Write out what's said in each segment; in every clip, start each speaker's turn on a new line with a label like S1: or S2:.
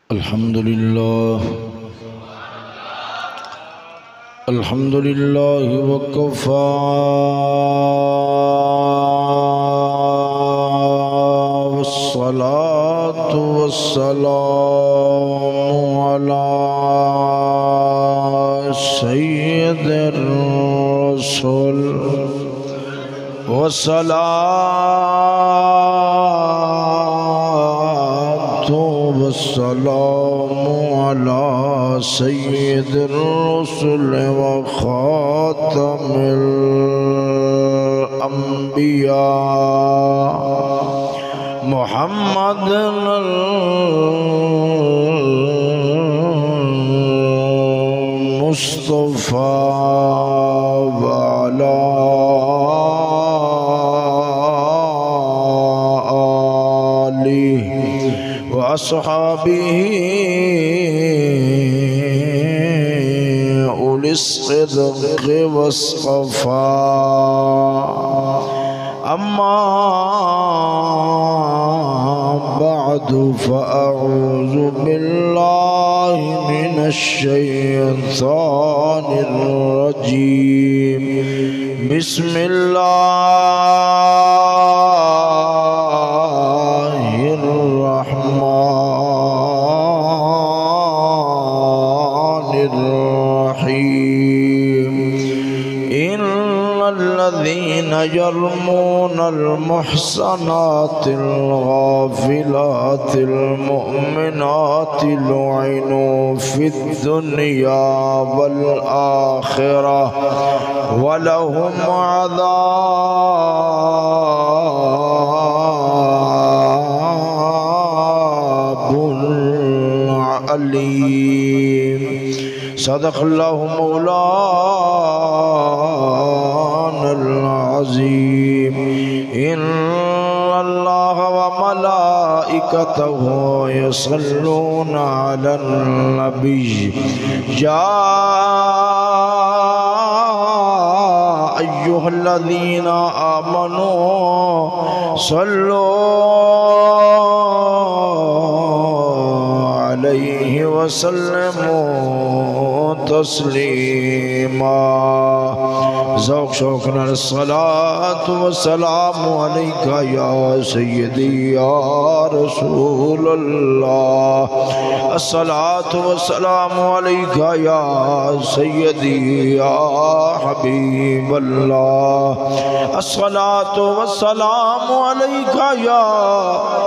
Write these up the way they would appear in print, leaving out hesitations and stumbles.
S1: الحمد لله الحمد لله وكفى والصلاة والسلام على سيد الرسل والصلاة والسلام على سيد الرسل وخاتم الأنبياء محمد المصطفى وعلى آله وأصحابه أولي الصدق والصفاء أما بعد فأعوذ بالله من الشيطان الرجيم بسم الله الرحمن الرحيم إن الذين يرمون المحصنات الغافلات المؤمنات لعنوا في الدنيا والآخرة ولهم عذاب عليم صدق الله مولانا العظيم إن الله وملائكته يصلون على النبي يا أيها الذين آمنوا صلوا عليه وسلموا تسليما ذوق شوقنا الصلاة والسلام عليك يا سيدي يا رسول الله الصلاة والسلام عليك يا سيدي يا حبيب الله الصلاة والسلام عليك يا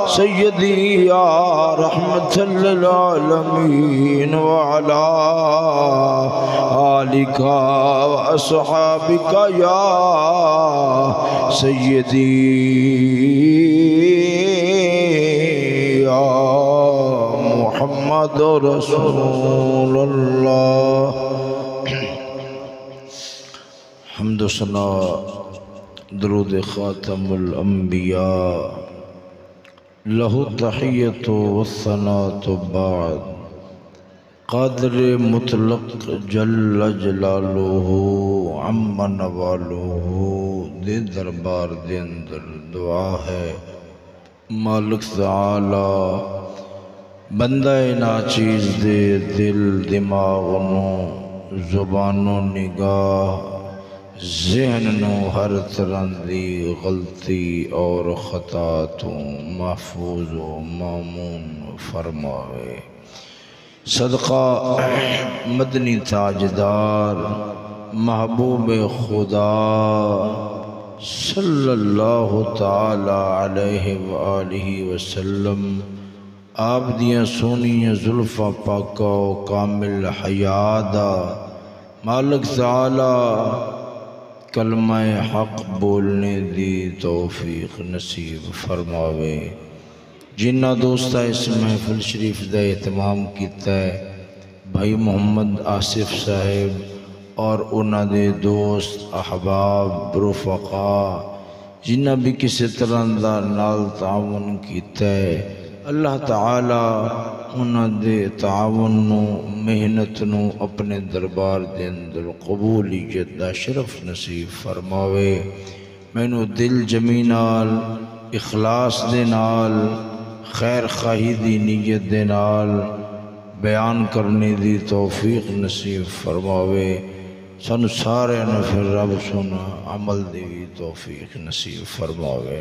S1: سيدي يا رحمة للعالمين وعلى آلك وأصحابك يا سيدي يا محمد رسول الله حمد و ثنا درود خاتم الانبیاء لہو تحیت و ثناء بعد قادر مطلق جل جلالہ عم نوالہ دے دربار دے اندر دعا ہے مالک تعالی بندہ ناچیز دے دل دماغ نو زبان و نگاہ ذہن نو ہر طرح دی غلطی اور خطا تو محفوظ و مامون فرماوے صدقہ مدنی تاجدار محبوب خدا صلی اللہ تعالی علیہ وآلہ وسلم آپ دیاں سونی زلفہ پاکا و کامل حیادہ مالک تعالی کلمہ حق بولنے دی توفیق نصیب فرماوے جنہ دوستہ اس محفل شریف دا اہتمام کیتا ہے بھائی محمد آصف صاحب اور انہ دے دوست احباب رفقا جنہ بھی کسی طرح دا نال تعاون کیتا ہے اللہ تعالی انہ دے تعاون نو محنت نو اپنے دربار دے اندر قبولیت دا شرف نصیب فرماوے مینو دل جمی نال اخلاص دے نال خیر خواہی دی نیت دے نال بیان کرنے دی توفیق نصیب فرماوے سن سارے نے پھر رب سنا عمل دی بھی توفیق نصیب فرماوے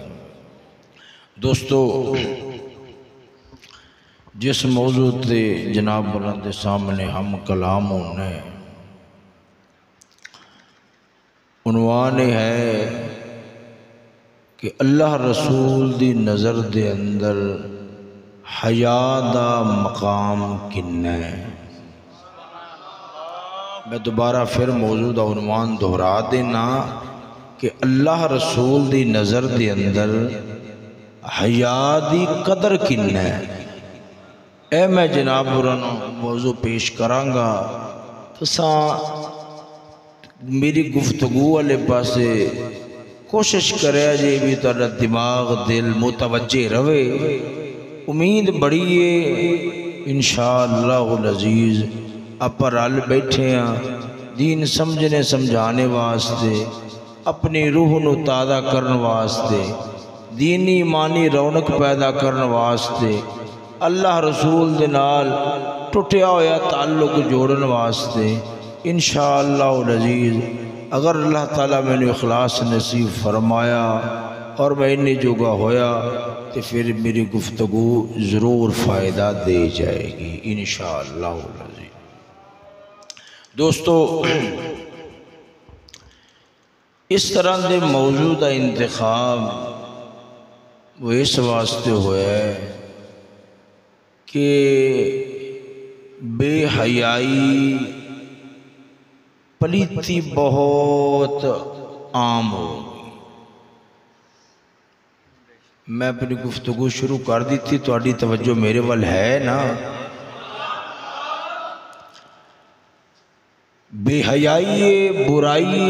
S1: دوستو جس موضوع تے جناب بلند سامنے ہم کلام ہونے عنوان ہے کہ اللہ رسول دی نظر دے اندر حیا دا مقام کنا ہے۔ میں دوبارہ پھر موضوع دا عنوان دہرا دینا کہ اللہ رسول دی نظر دے اندر حیا دی قدر کنا ہے۔ اے میں جناب برانو موضوع پیش کرانگا تو میری گفتگو والے پاسے کوشش کرے جی بھی تارا دماغ دل متوجہ روے امید بڑی ہے انشاءاللہ العزیز اپر رل بیٹھے ہیں دین سمجھنے سمجھانے واسطے اپنی روح نو تازہ کرنے واسطے دینی ایمانی رونق پیدا کرنے واسطے اللہ رسول دے نال ٹوٹیا ہویا تعلق جوڑن واسطے انشاءاللہ العزیز اگر اللہ تعالیٰ میں نے اخلاص نصیب فرمایا اور میں انہیں جوگا ہویا تو پھر میری گفتگو ضرور فائدہ دے جائے گی انشاءاللہ العزیز۔ دوستو اس طرح دے موضوع دا انتخاب وہ اس واسطے ہویا ہے کہ بے حیائی پلیتی بہت عام ہو گئی۔ میں اپنی گفتگو شروع کر دی تھی تو آڈی توجہ میرے وال ہے نا۔ بے حیائی برائی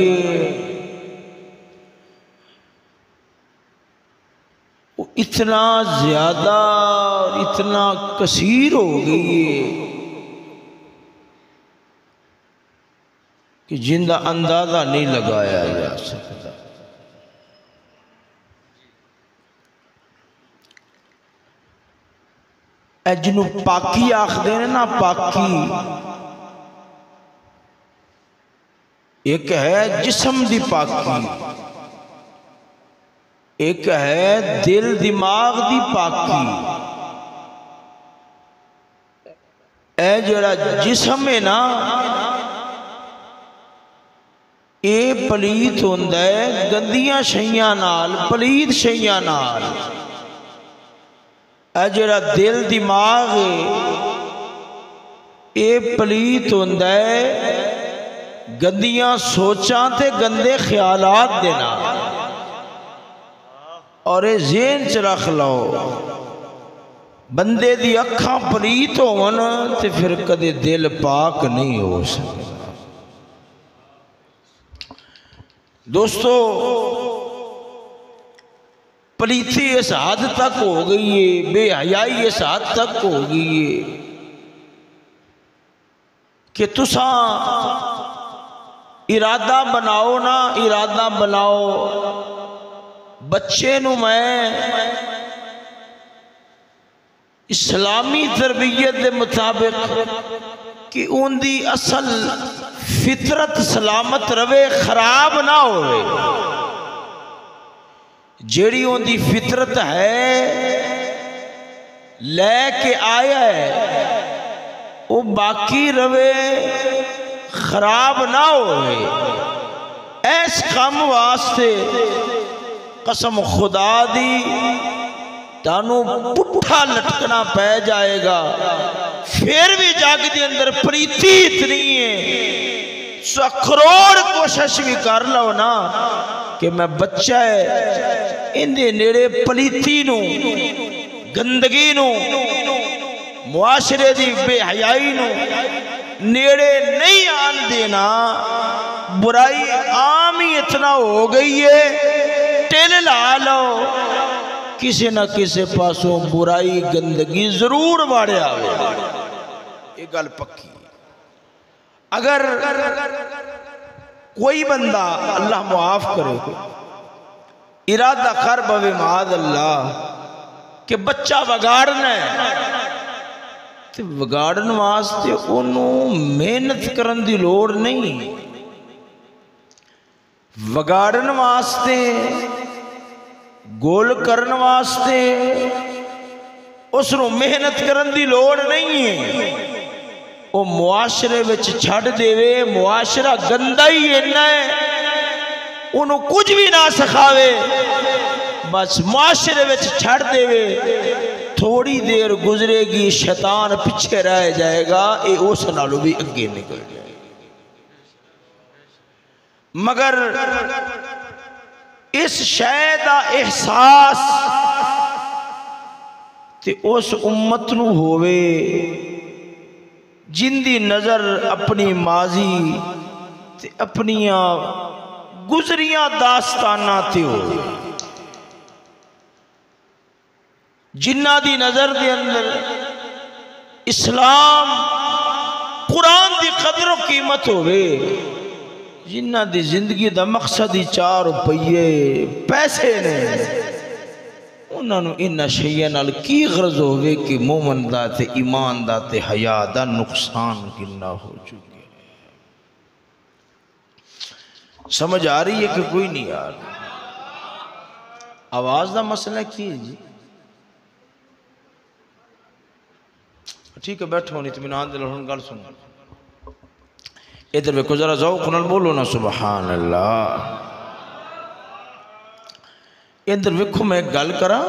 S1: اتنا زیادہ اور اتنا کثیر ہو گئی ہے کہ جن دا اندازہ نہیں لگایا جا سکتا۔ اے جنہوں پاکی آخ دینے نا پاکی ایک ہے جسم دی پاکی ایک ہے دل دماغ دی پاکی۔ اے جڑا جسم ہے نا اے پلیت ہوندہ ہے گندیاں شیاں نال پلیت شیاں نال۔ اے جڑا دل دماغ ہے اے پلیت ہوندہ ہے گندیاں سوچاں تے گندے خیالات دینا۔ اور اے ذہن چ رکھ لو بندے دی اکھاں پلیت ہون تے پھر کدے دل پاک نہیں ہو سکتا۔ دوستو پلیتی اس حد تک ہو گئی ہے بے حیائی اس حد تک ہو گئی ہے کہ تساں ارادہ بناؤ نا ارادہ بناؤ بچے نو میں اسلامی تربیت دے مطابق کہ ان دی اصل فطرت سلامت روے خراب نہ ہوئے جیڑی ان دی فطرت ہے لے کے آیا ہے وہ باقی روے خراب نہ ہوئے۔ ایس کام واسطے قسم خدا دی تانوں پٹھا لٹکنا پہ جائے گا پھر بھی جاگ دی اندر پریتی اتنی ہے 100 کروڑ کوشش بھی کر لو نا کہ میں بچہ ہے اندے نیڑے پلیتی نو گندگی نو معاشرے دی بے حیائی نو نیڑے نہیں آن دینا۔ برائی عام ہی اتنا ہو گئی ہے ٹیل لا لو کسی نہ کسی پاسوں برائی گندگی ضرور باڑے آوے۔ ایک گل پکی اگر کوئی بندہ اللہ معاف کرے ارادہ کر بوے معاذ اللہ کہ بچہ بگاڑنا ہے تے وگاڑن واسطے انہوں محنت کرن دی لوڑ نہیں، وگاڑن واسطے گول کرن واسطے اس نو محنت کرن دی لوڑ نہیں ہے، وہ معاشرے وچ چھڑ دے وے، معاشرہ گندا ہی اینا ہے، انہوں کچھ بھی نہ سکھاوے، بس معاشرے وچ چھڑ دے وے، تھوڑی دیر گزرے گی شیطان پیچھے رہ جائے گا، اے اس نالو بھی اگے نکل جائے گا۔ مگر اس شے دا احساس تے اس امت نو ہوئے جن دی نظر اپنی ماضی تے اپنیاں گزریاں داستانہ تے ہوئے، جنہ دی نظر دے اندر اسلام قرآن دی قدر و قیمت ہوئے، جنہ دی زندگی دا مقصد ہی 4 روپیے پیسے نے، انہوں نے انہا شیئے نال کی غرض ہوئے کہ مومن دا تے ایمان دا تے حیاء دا نقصان گننا ہو چکے۔ سمجھ آ رہی ہے کہ کوئی نہیں آ رہی؟ آواز دا مسئلہ کی ہے جی؟ ٹھیک ہے بیٹھو نہیں اطمینان دل ہن گل سن، ادھر ویکھو ذرا ذوق نال بولو نا سبحان اللہ۔ ادھر ویکھو میں ایک گل کراں،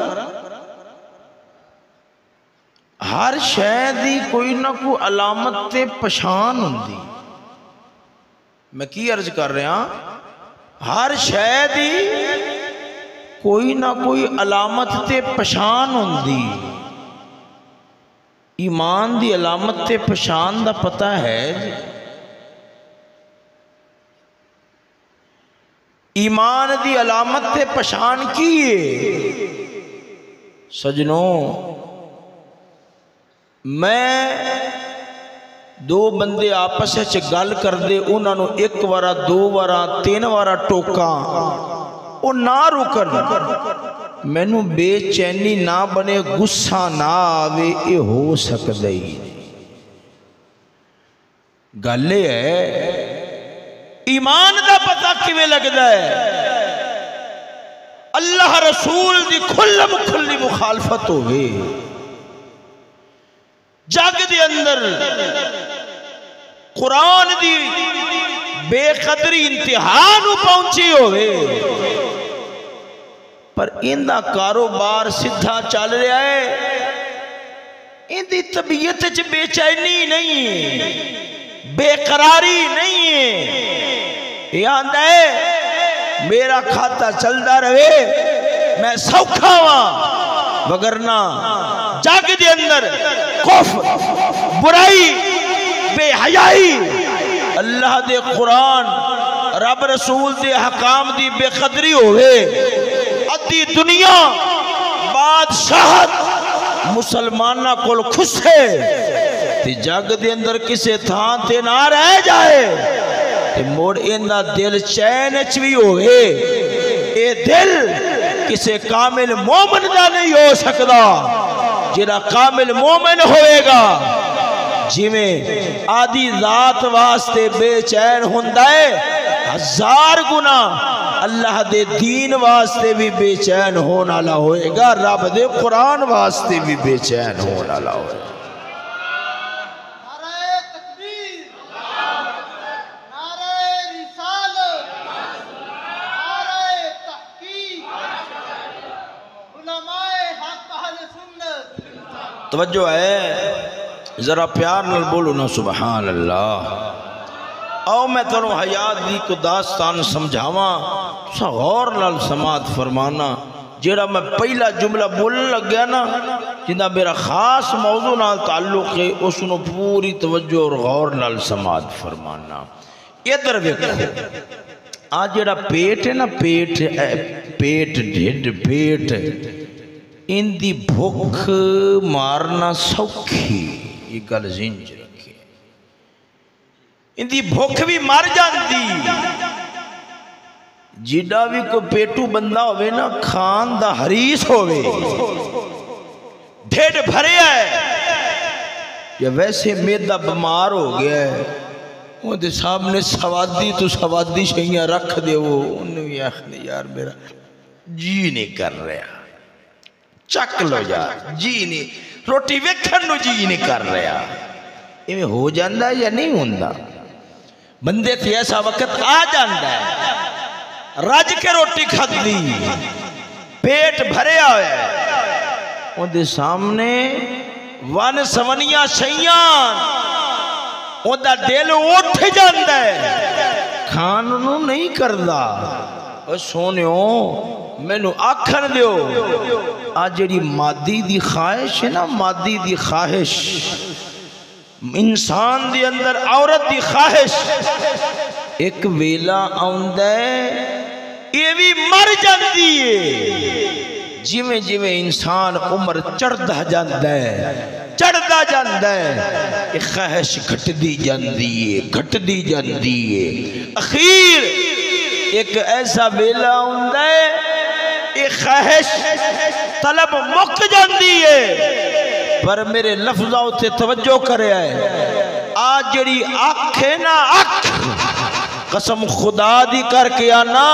S1: ہر شے دی کوئی نہ کوئی علامت تے پہچان ہوندی، میں کی عرض کر رہا ہاں، ہر شے دی کوئی نہ کوئی علامت تے پہچان ہوندی۔ ایمان دی علامت تے پہچان دا پتہ ہے جی؟ ایمان دی علامت تے پہچان کی ہے سجنوں؟ میں 2 بندے آپس وچ گل کر دے، انہاں نو 1 وارا 2 وارا 3 وارا ٹوکاں، او نہ رکن، مینوں بے چینی نہ بنے، غصہ نہ آوے، یہ ہو سکتا ہی گل ہے۔ ایمان دا پتہ کیویں لگدا ہے؟ اللہ رسول دی کھلم کھلی مخالفت ہوئے، جگ دے اندر قرآن دی بے قدری انتہا نو پہنچی ہوئے، پر ان دا کاروبار سدھا چل رہا ہے، ان دی طبیعت وچ بے چینی نہیں ہے، بے قراری نہیں ہے، یہ آندا ہے میرا کھاتا چلدا رہے میں سوکھا ہاں، وگرنہ جگ دے اندر کفر، برائی، بے حیائی، اللہ دے قرآن رب رسول دے حکام دی بے قدری ہوئے، ادھی دنیا بادشاہت مسلمانہ کول کھسے تے جگ دے اندر کسے تھان تے نہ رہ جائے تے موڑ ایندہ دل چین چوی ہوئے، اے دل کسے کامل مومن دا نہیں ہو سکتا، جنہ کامل مومن ہوئے گا جویں آدھی ذات واسطے بے چین ہندائے، 1000 گنا اللہ دے دین واسطے بھی بے چین ہونا لا ہوئے گا، رب دے قرآن واسطے بھی بے چین ہونا لا ہوئے گا۔
S2: نعرہ تکبیر، نعرہ رسالت، نعرہ تحقیق، علماء حق اہل سنت۔
S1: توجہ ہے، ذرا پیار نال بولو نا سبحان اللہ۔ آؤ میں تنوں حیات دی کو داستان سمجھاواں، سا غور نال سماعت فرمانا، جیڑا میں پہلا جملہ بولن لگ گیا نا، جنہا میرا خاص موضوع نال تعلق ہے، اس نو پوری توجہ اور غور نال سماعت فرمانا۔ ادھر دیکھو، آج جیڑا پیٹ ہے نا، پیٹ ڈھڈ پیٹ، ان دی بھوک مارنا سوکھی، یہ گل ذہن چ رکھے، ان دی بھوک بھی مر جاندی، جیڑا بھی کو پیٹو بندہ ہوئے نا، کھان دا حریص ہوئے، ڈھڈ بھرے آئے، یا ویسے میدا بیمار ہو گیا ہے وہ دے سامنے سوادی تو سوادی شہیاں رکھ دے وہ انہوں بھی آخنے یار میرا جی نہیں کر رہا چک لو یار جی نہیں روٹی ویکھن نو جی نہیں کر رہا یہ ہو جاندہ یا نہیں ہوندہ بندے تھے ایسا وقت آ جاندہ ہے رج کے روٹی کھت دی پیٹ بھرے آئے ان دے سامنے وان سونیاں شیان ان دا دل اٹھ جاندہ ہے کھان نو نہیں کردہ اور سونیوں میں نو آکھن دیو آج جڑی مادی دی خواہش ہے نا مادی دی خواہش انسان دی اندر عورت دی خواہش ایک ویلا آندے یہ بھی مر جاندی ہے جویں جویں انسان عمر چڑھدا جاندا ہے چڑھدا جاندا ہے یہ خواہش گھٹدی جاندی ہے اخیر ایک ایسا ویلا آندا ہے یہ خواہش طلب مک جاندی ہے پر میرے لفظوں سے توجہ کرے ہے آج جڑی آنکھ ہے نا آنکھ قسم خدا دی کر کے آنا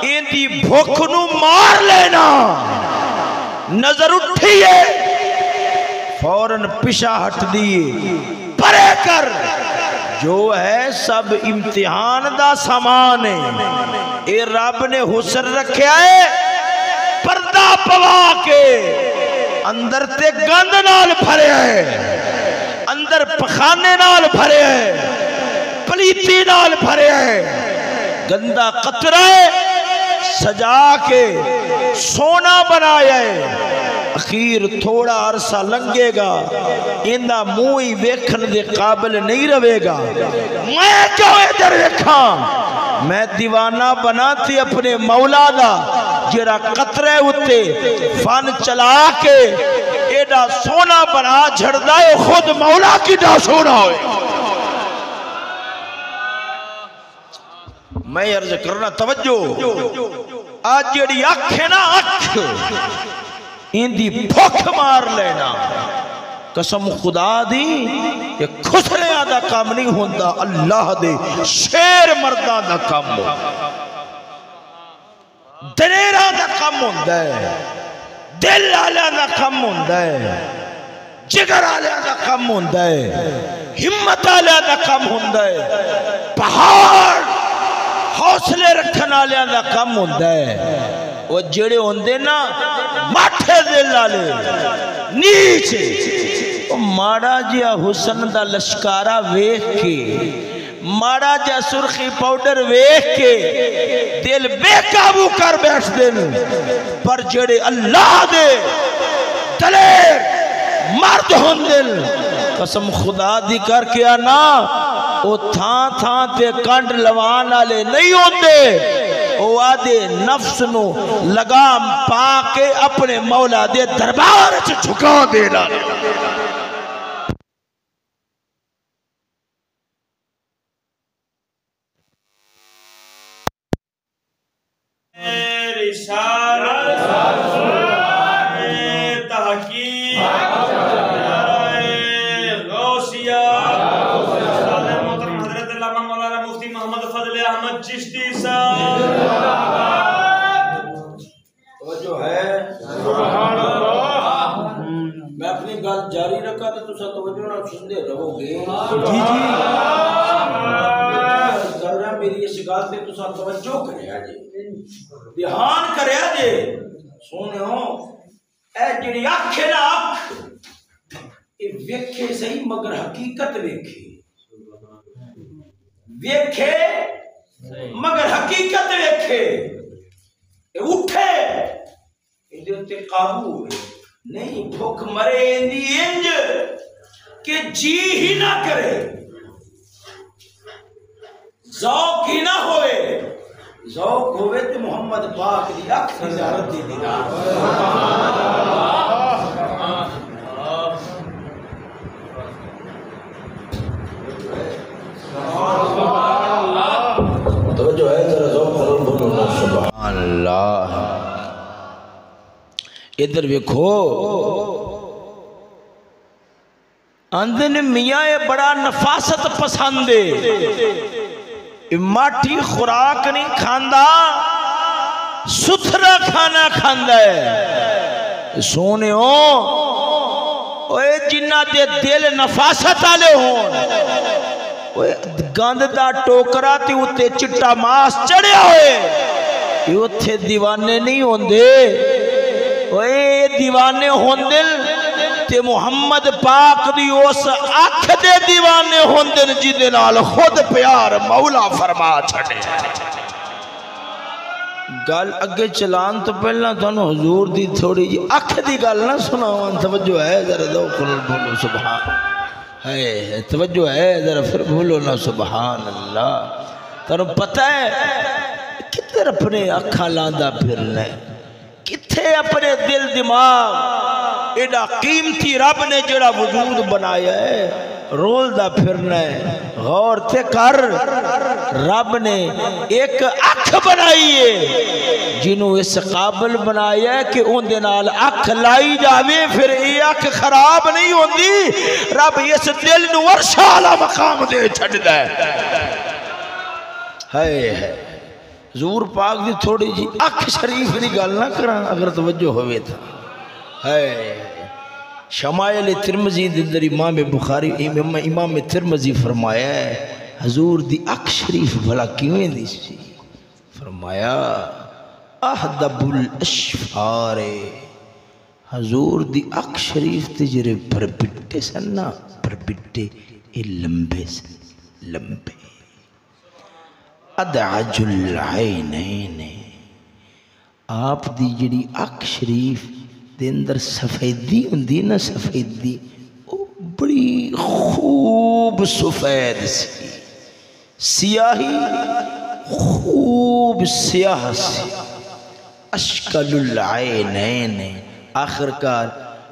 S1: این دی بھوک نو مار لینا نظر اٹھئیے فوراً پیشہ ہٹ دیئے پرے کر جو ہے سب امتحان دا سامان ہے اے رب نے حسن رکھیا ہے پردہ پوا کے اندر تے گند نال بھرے ہے اندر پخانے نال بھرے ہے پلیتی نال بھرے ہے گندہ قطرہ سجا کے سونا بنایا ہے اخیر تھوڑا عرصہ لنگے گا اندہ موئی ویکھن دے قابل نہیں روے گا میں کیوں ادھر ویکھاں میں دیوانہ بناتی اپنے مولا دا جرا قطرے ہوتے فن چلا کے ایڈا سونا بنا جھڑ دائے خود مولا کی ڈا سونا ہوئے میں عرض کرنا توجہ آج جڑی اکھ ہے نا اکھ اندی بھوک مار لینا قسم خدا دی یہ خسرے آدھا کام نہیں ہوندہ اللہ دے شیر مردہ دا کام ہو دلیر آدھا کام ہوندہ ہے دل آلہ دا کام ہوندہ ہے جگر آلہ دا کام ہوندہ ہے ہمت آلہ دا کام ہوندہ ہے پہاڑ حوصلے رکھن آلیاں دا کم ہوندہ ہے وہ جڑے ہوندے نا ماتھے دل آلے نیچے وہ ماڑا جیا حسن دا لشکارہ ویکھ کے ماڑا جیا سرخی پاؤڈر ویکھ کے دل بے قابو کر بیٹھ دل پر جڑے اللہ دے دلیر مرد ہوندل قسم خدا دی کر کے آنا وہ تھاں تھاں تے کنڈ لوان آلے نہیں ہوندے وہ آدھے نفس نو لگام پا کے اپنے مولا دے دربار سے جھکا دینا
S3: رسالت تحقیق غوثیہ چشتی صاحب
S1: جو ہے سبحان اللہ میں اپنی گل جاری رکھا تو تسا توجہ نہ سندے رہو گے جی جی کر رہا میری اس گل تے تسا توجہ کریا جی دھیان کریا جی سونےو اے جڑی اکھ ہے نا اکھ اے ویکھے صحیح مگر حقیقت ویکھے ویکھے مگر حقیقت ویکھے اٹھے اندے اتے قابو ہوئے نہیں بھوک مرے اندی انج کہ جی ہی نہ کرے ذوق ہی نہ ہوئے ذوق ہوئے تو محمد پاک دی اکھ نظارت دی جو ہے ذرا ذوق بولو سبحان اللہ ادھر ویکھو اندن میاں یہ بڑا نفاست پسند ہے، ماٹھی خوراک نہیں کھاندا، ستھرا کھانا کھاندا ہے۔ سونے اوے جنہ دے دل نفاست آلے ہون، گند دا ٹوکرا تے اتے چٹا ماس چڑھے ہوئے، یہ اتھے دیوانے نہیں ہوندے، اوے دیوانے ہوندن تے محمد پاک دی اس اکھ دے دیوانے ہوندن جدے نال خود پیار مولا فرما چھڑے۔ گل اگے چلان تو پہلا تو حضور دی تھوڑی جی اکھ دی گل نہ سناوان، توجہ ہے ذرا دو قرآن بولو سبحان ہے، توجہ ہے ذرا پھر بولو نا سبحان اللہ۔ تنو پتہ ہے کتنے اپنے اکھاں لاندا پھرنے، کتنے اپنے دل دماغ ایڈا قیمتی رب نے جڑا وجود بنایا ہے رول دا پھرنا ہے۔ غور تے کر، رب نے ایک اکھ بنائی ہے جنہوں اس قابل بنایا ہے کہ ان دے نال اکھ لائی جاوے، پھر یہ اکھ خراب نہیں ہوندی، رب اس دل نو ورشا والا مقام دے چھڑ دا ہے۔ حضور پاک دی تھوڑی جی اکھ شریف دی گل نہ کران اگر توجہ ہوئے تھا ہے۔ شمائل ترمذی در امام بخاری امام ترمذی فرمایا ہے حضور دی اکھ شریف بھلا کیویں دی سی؟ فرمایا احدب الاشفار، حضور دی اکھ شریف تے جرے پر بٹے سن نا، پر بٹے اے لمبے سن، لمبے ادعج العینین، آپ دی جڑی اکھ شریف دے اندر سفیدی ہوندی نا، سفیدی او بڑی خوب سفید سی، سیاہی خوب سیاہ سی، اشکل العینین، آخرکار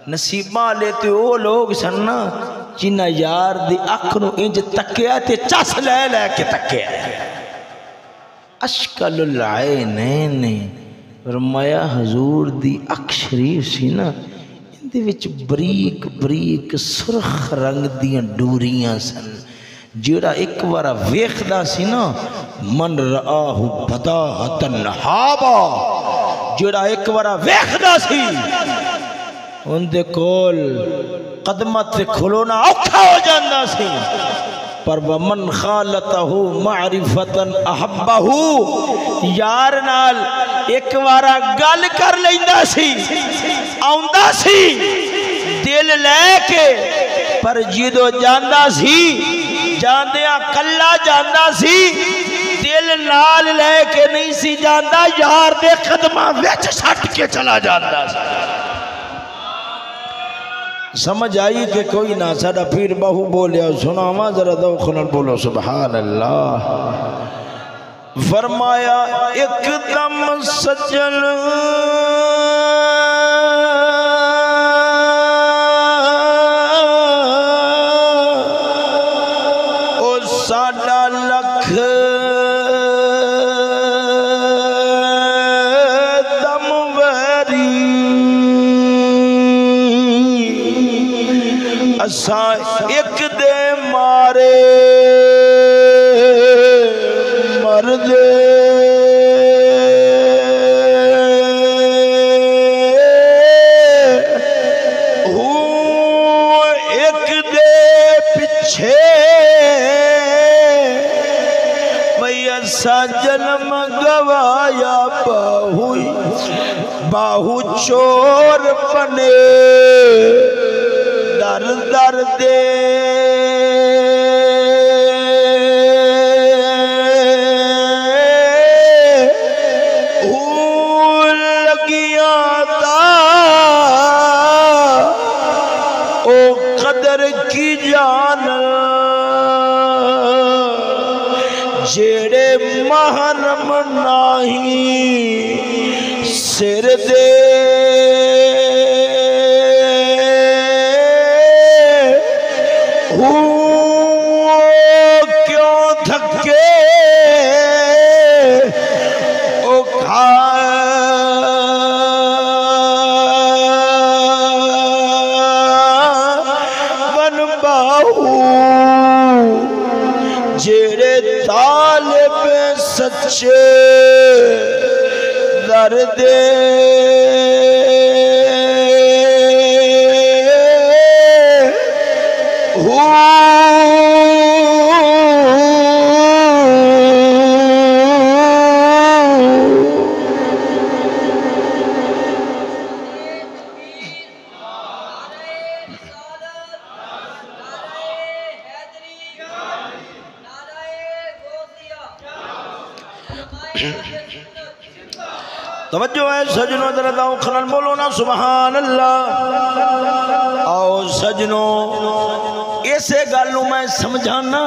S1: نصیبہ لیتے او لوگ سننا جنہ یار دی اکھ نو انج تکیا تے چس لے لے کے تکیا ہے۔ اشکل العینین، فرمایا حضور دی اکھ شریف سی نا، اندے وچ بریک بریک سرخ رنگ دیاں ڈوریاں سن، جیڑا ایک وارا ویکھدا سی نا من رآہ بداہتن ہابا، جیڑا ایک وارا ویکھدا سی ان دے کول قدمت کھلونا اوکھا ہو جاندہ سی، پر ومن خالتہو معرفتن احبہو، یار نال ایک وارا گل کر لیندہ سی، آؤندہ سی دل لے کے، پر جیدو جاندہ سی جاندیاں کلا جاندہ سی، دل نال لے کے نہیں سی جاندہ، یار دے قدمہ ویچ سٹ کے چلا جاندہ سی۔ سمجھ آئی کہ کوئی نہ ساڑا پیر بہو بولیا سنا ماں ذرا دوخنر بولو سبحان اللہ۔ فرمایا ایک دم سجن او ساڑا لکھ دم ویری، اساں ایک دے مارے مرد ایک دے پچھے بھئی اساں جنم گوایا، باہو چور بنے در در دے لگیاں دا او قدر کی جان، جیڑے محرم نہیں سر دے کیوں دھکے او بن با جیڑے طالب سچے درد توجہ ہے سجنوں درد آؤ خلال بولو نا سبحان اللہ. آؤ سجنوں اسے گالوں میں سمجھانا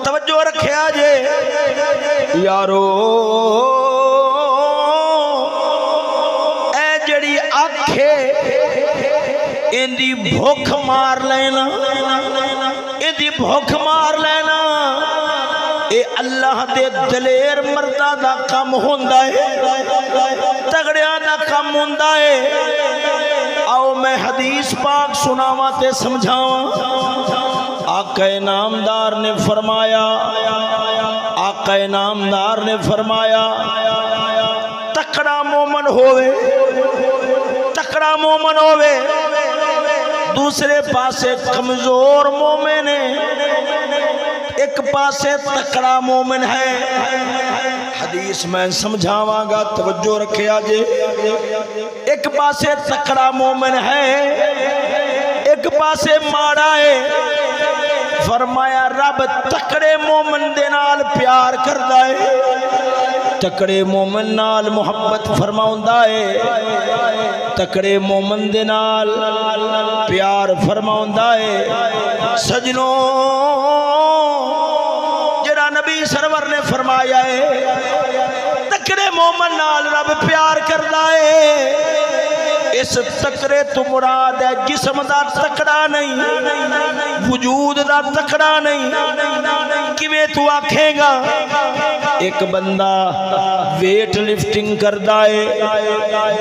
S1: توجہ رکھے آجے یارو اے جڑی آنکھے اندی بھوک مار لینا اندی بھوک مار لینا اے اللہ دے دلیر مردہ دا کم ہوندہ ہے تگڑیاں دا کم ہوندہ ہے. آؤ میں حدیث پاک سناواں تے سمجھاواں. آقا نامدار نے فرمایا آقا نامدار نے فرمایا تکڑا مومن ہوئے تکڑا مومن ہوئے دوسرے پاسے کمزور مومن ہے ایک پاسے تکڑا مومن ہے. حدیث میں سمجھاواں گا توجہ رکھے آجے. ایک پاسے تکڑا مومن ہے ایک پاسے ماڑا ہے. فرمایا رب تکڑے مومن دے نال پیار کردہ ہے تکڑے مومن نال محبت فرماؤندہ ہے تکڑے مومن دے نال پیار فرماؤندہ ہے. سجنوں جڑا نبی سرور نے فرمایا ہے تکڑے مومن نال رب پیار کردہ ہے. اس تکڑے تو مراد ہے جسم دا تکڑا نہیں وجود دا تکڑا نہیں. کیویں تو آکھے گا ایک بندہ ویٹ لفٹنگ کردہ ہے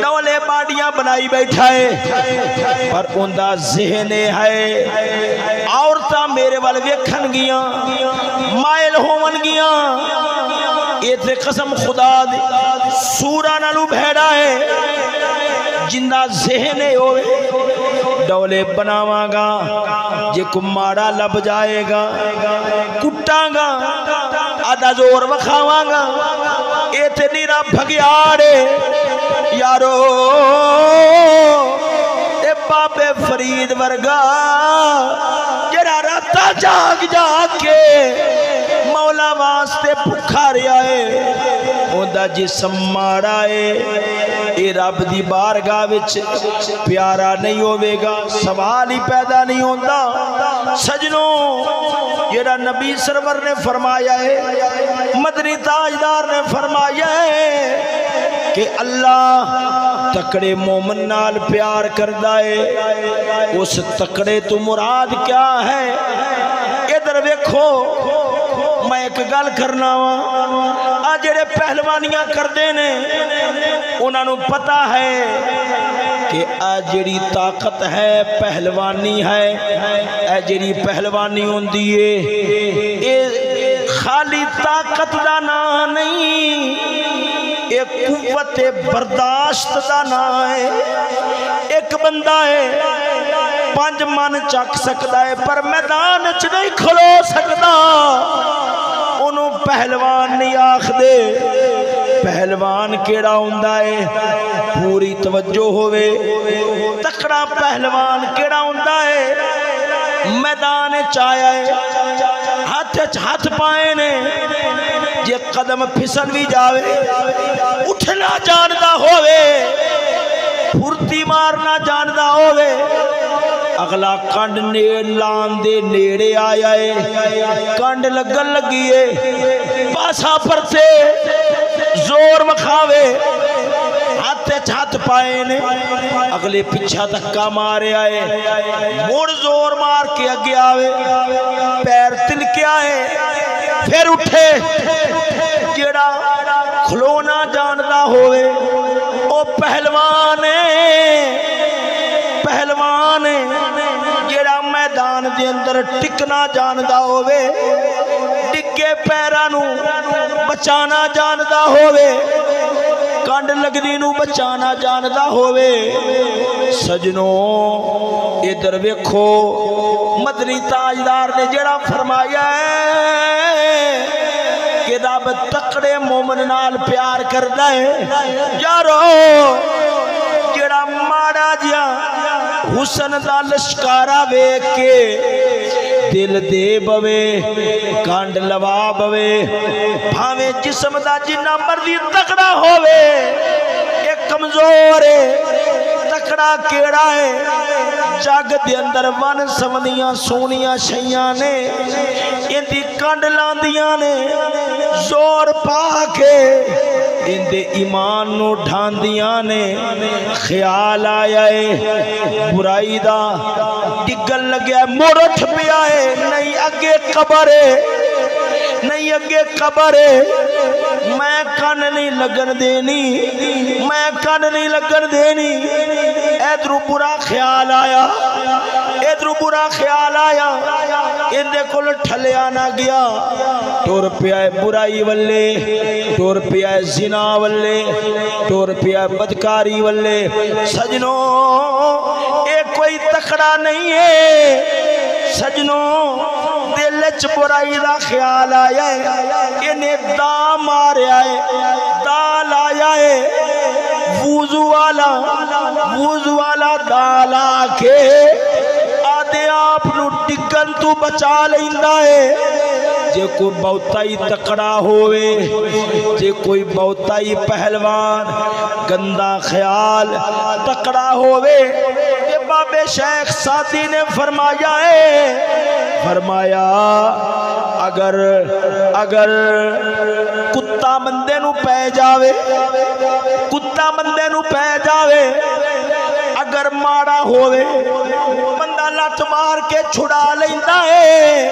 S1: ڈولے باڈیاں بنائی بیٹھا ہے پر اندہ ذہن ہے عورتاں میرے والے ویکھن گیاں مائل ہون گیاں. یہ تے قسم خدا دی سورہ نالو بھیڑا ہے جندہ ذہن ہوئے ڈولے بناواں گا جے کو ماڑا لب جائے گا کٹاں گا آدھا زور وکھاواں گا. اے تے نیرا بھگیاڑے یارو اے بابے فرید ورگا جڑا راتا جاگ جاگ کے مولا واسطے بھکھا رہا ہے اوندا جسم ماڑا ہے اے رب دی بارگاہ وچ پیارا نہیں ہوے گا سوال ہی پیدا نہیں ہوندا. سجنوں جڑا نبی سرور نے فرمایا ہے مدنی تاجدار نے فرمایا ہے کہ اللہ تکڑے مومن نال پیار کردہ ہے. اس تکڑے تو مراد کیا ہے ادھر ویکھو میں ایک گل کرنا وا جڑے پہلوانیاں کردے نے انہاں نوں پتہ ہے کہ جڑی طاقت ہے پہلوانی ہے جڑی پہلوانی ہوندی ہے اے خالی طاقت دا نام نہیں اے قوت برداشت دا نام ہے. ایک بندہ ہے 5 من چک سکتا ہے پر میدان چ نہیں کھلو سکتا انہوں پہلوان نہیں آکھ دے. پہلوان کیڑا ہوندا ہے پوری توجہ ہوئے تکڑا پہلوان کیڑا ہوندا ہے میدان چایا ہے ہاتھ پائے نے جے قدم پھسل بھی جاوے اٹھنا جاندا ہوئے پھرتی مارنا جاندا ہوئے اگلا کنڈ لان دے نیڑے آیا ہے کنڈ لگن لگیے پاسا پرتے زور مکھاوے ہاتھ پائے نے اگلے پچھا دھکا مارے آئے موڑ زور مار کے اگے آوے پیر تل کے آئے پھر اٹھے جڑا کھلونا جاندا ہوئے او پہلوان جڑا میدان دے اندر ٹکنا جاندا ہووے ڈگے پیراں نو بچانا جاندا ہووے کنڈ لگدی نو بچانا جاندا ہووے سجنوں ادھر ویکھو مدنی تاجدار نے جڑا فرمایا ہے کہ رب تکڑے مومن نال پیار کردا ہے یارو جڑا ماڑا جیا حسن دا لشکارا ویکھ کے دل دے بوے کانڈ لوا بوے بھاویں جسم دا جنہ مرضی تکڑا ہووے ایک کمزور ہے تکڑا کیڑا ہے جگ دے اندر ون سمندیاں سونیاں شیاں نے اندی کانڈ لاندیاں نے زور پا کے اندے ایمان نو ڈھاندیاں نے خیال آیا ہے برائی دا ڈگن لگیا مڑ اٹھ پیا ہے نہیں اگے قبر ہے نہیں اگے قبر ہے میں کن نہیں لگن دینی میں کن نہیں لگن دینی ادھر برا خیال آیا ادھر برا خیال آیا اندے کول ٹھلیا نہ گیا ٹور پیا برائی والے ٹور پیا زنا والے ٹور پیا بدکاری والے سجنوں اے کوئی تکڑا نہیں ہے سجنوں دل چ برائی دا خیال آیا ہے انہیں دا ماریا ہے دا لایا ہے وضو والا دا لا کے آدھے آپ نو ڈگن تو بچا لیندا ہے جے کوئی بہتا ہی تکڑا ہوئے جے کوئی بہتا ہی پہلوان گندہ خیال تکڑا ہوئے کہ باب شیخ سادی نے فرمایا ہے فرمایا اگر کتا بندے نو پہ جاوے کتا بندے نو پہ جاوے اگر ماڑا ہوئے بندہ لٹ مار کے چھڑا لیندا ہے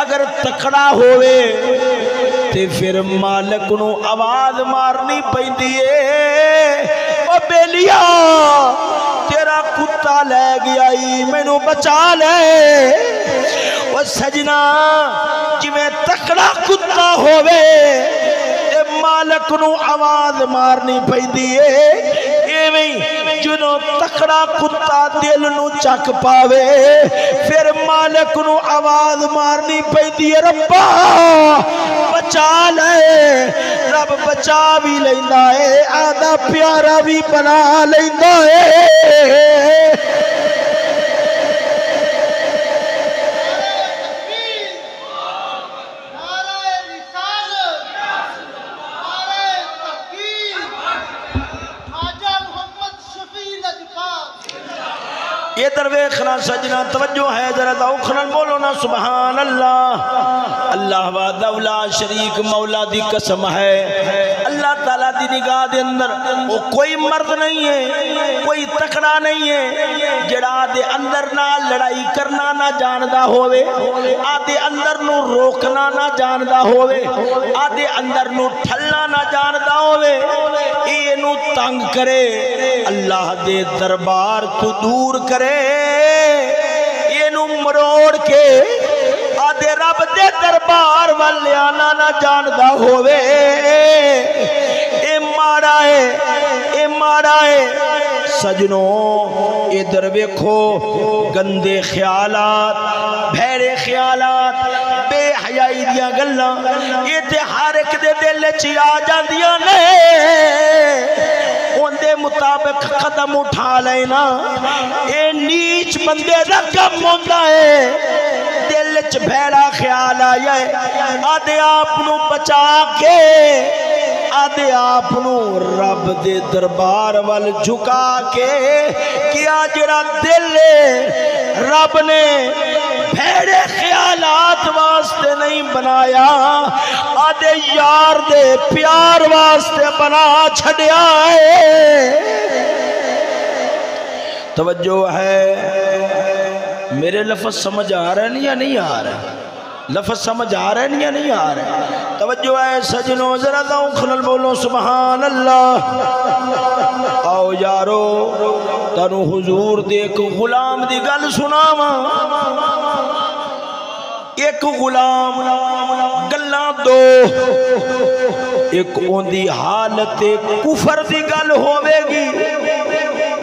S1: اگر تکڑا ہوئے تے پھر مالک نو آواز مارنی پیندی ہے او بیلیا تیرا کتا لے گیا ہی میں نو بچا لے او سجنا جی میں تکڑا کتا ہوئے تے مالک نو آواز مارنی پیندی ہے ایویں جنوں تکڑا کتا دل نو چک پاوے پھر مالک نو آواز مارنی پیندی ہے ربا بچا لے رب بچا بھی لیندا ہے آدھا پیارا بھی بنا لیندا ہے یہ درویخنا سجنا توجہ ہے ذرا دوخنا بولو نا سبحان اللہ اللہ وحدہ لا شریک مولا دی قسم ہے اللہ تعالیٰ دی نگاہ دے اندر وہ کوئی مرد نہیں ہے کوئی تکڑا نہیں ہے جڑا دے اندر نہ لڑائی کرنا نہ جاندا ہوئے آدھے اندر نو روکنا نہ جاندا ہوئے آدھے اندر نو ٹھلنا نہ جاندا ہوئے اے نو تنگ کرے اللہ دے دربار تو دور کرے یہ نو مروڑ کے آدھے رب دے دربار والے آنا نہ جاندا ہوئے اے ماڑا ہے سجنوں ادھر ویکھو گندے خیالات بھیڑے خیالات بے حیائی دیاں گلاں یہ تے ہر ایک دے دل چ آ جاندیاں نے اندے مطابق قدم اٹھا لینا اے نیچ بندے دا کم ہوندا ہے دل چ بھیڑا خیال آیا ہے آدھے آپ نو بچا کے آدھے آپ نو رب دے دربار وال جھکا کے کیا جڑا دل رب نے بھیڑے خیالات واسطے نہیں بنایا آدھے یار دے پیار واسطے بنا چھڑیا ہے توجہ ہے میرے لفظ سمجھ آ رہے ہیں یا نہیں آ رہے لفظ سمجھ آ رہے ہیں یا نہیں آ رہے توجہ ہے سجنوں ذرا خلل بولو سبحان اللہ آؤ یارو تنو حضور دیکھ غلام دی گل سناواں ایک غلام گلاں دو، ایک اوندی حالت کفر دی گل ہوئے گی،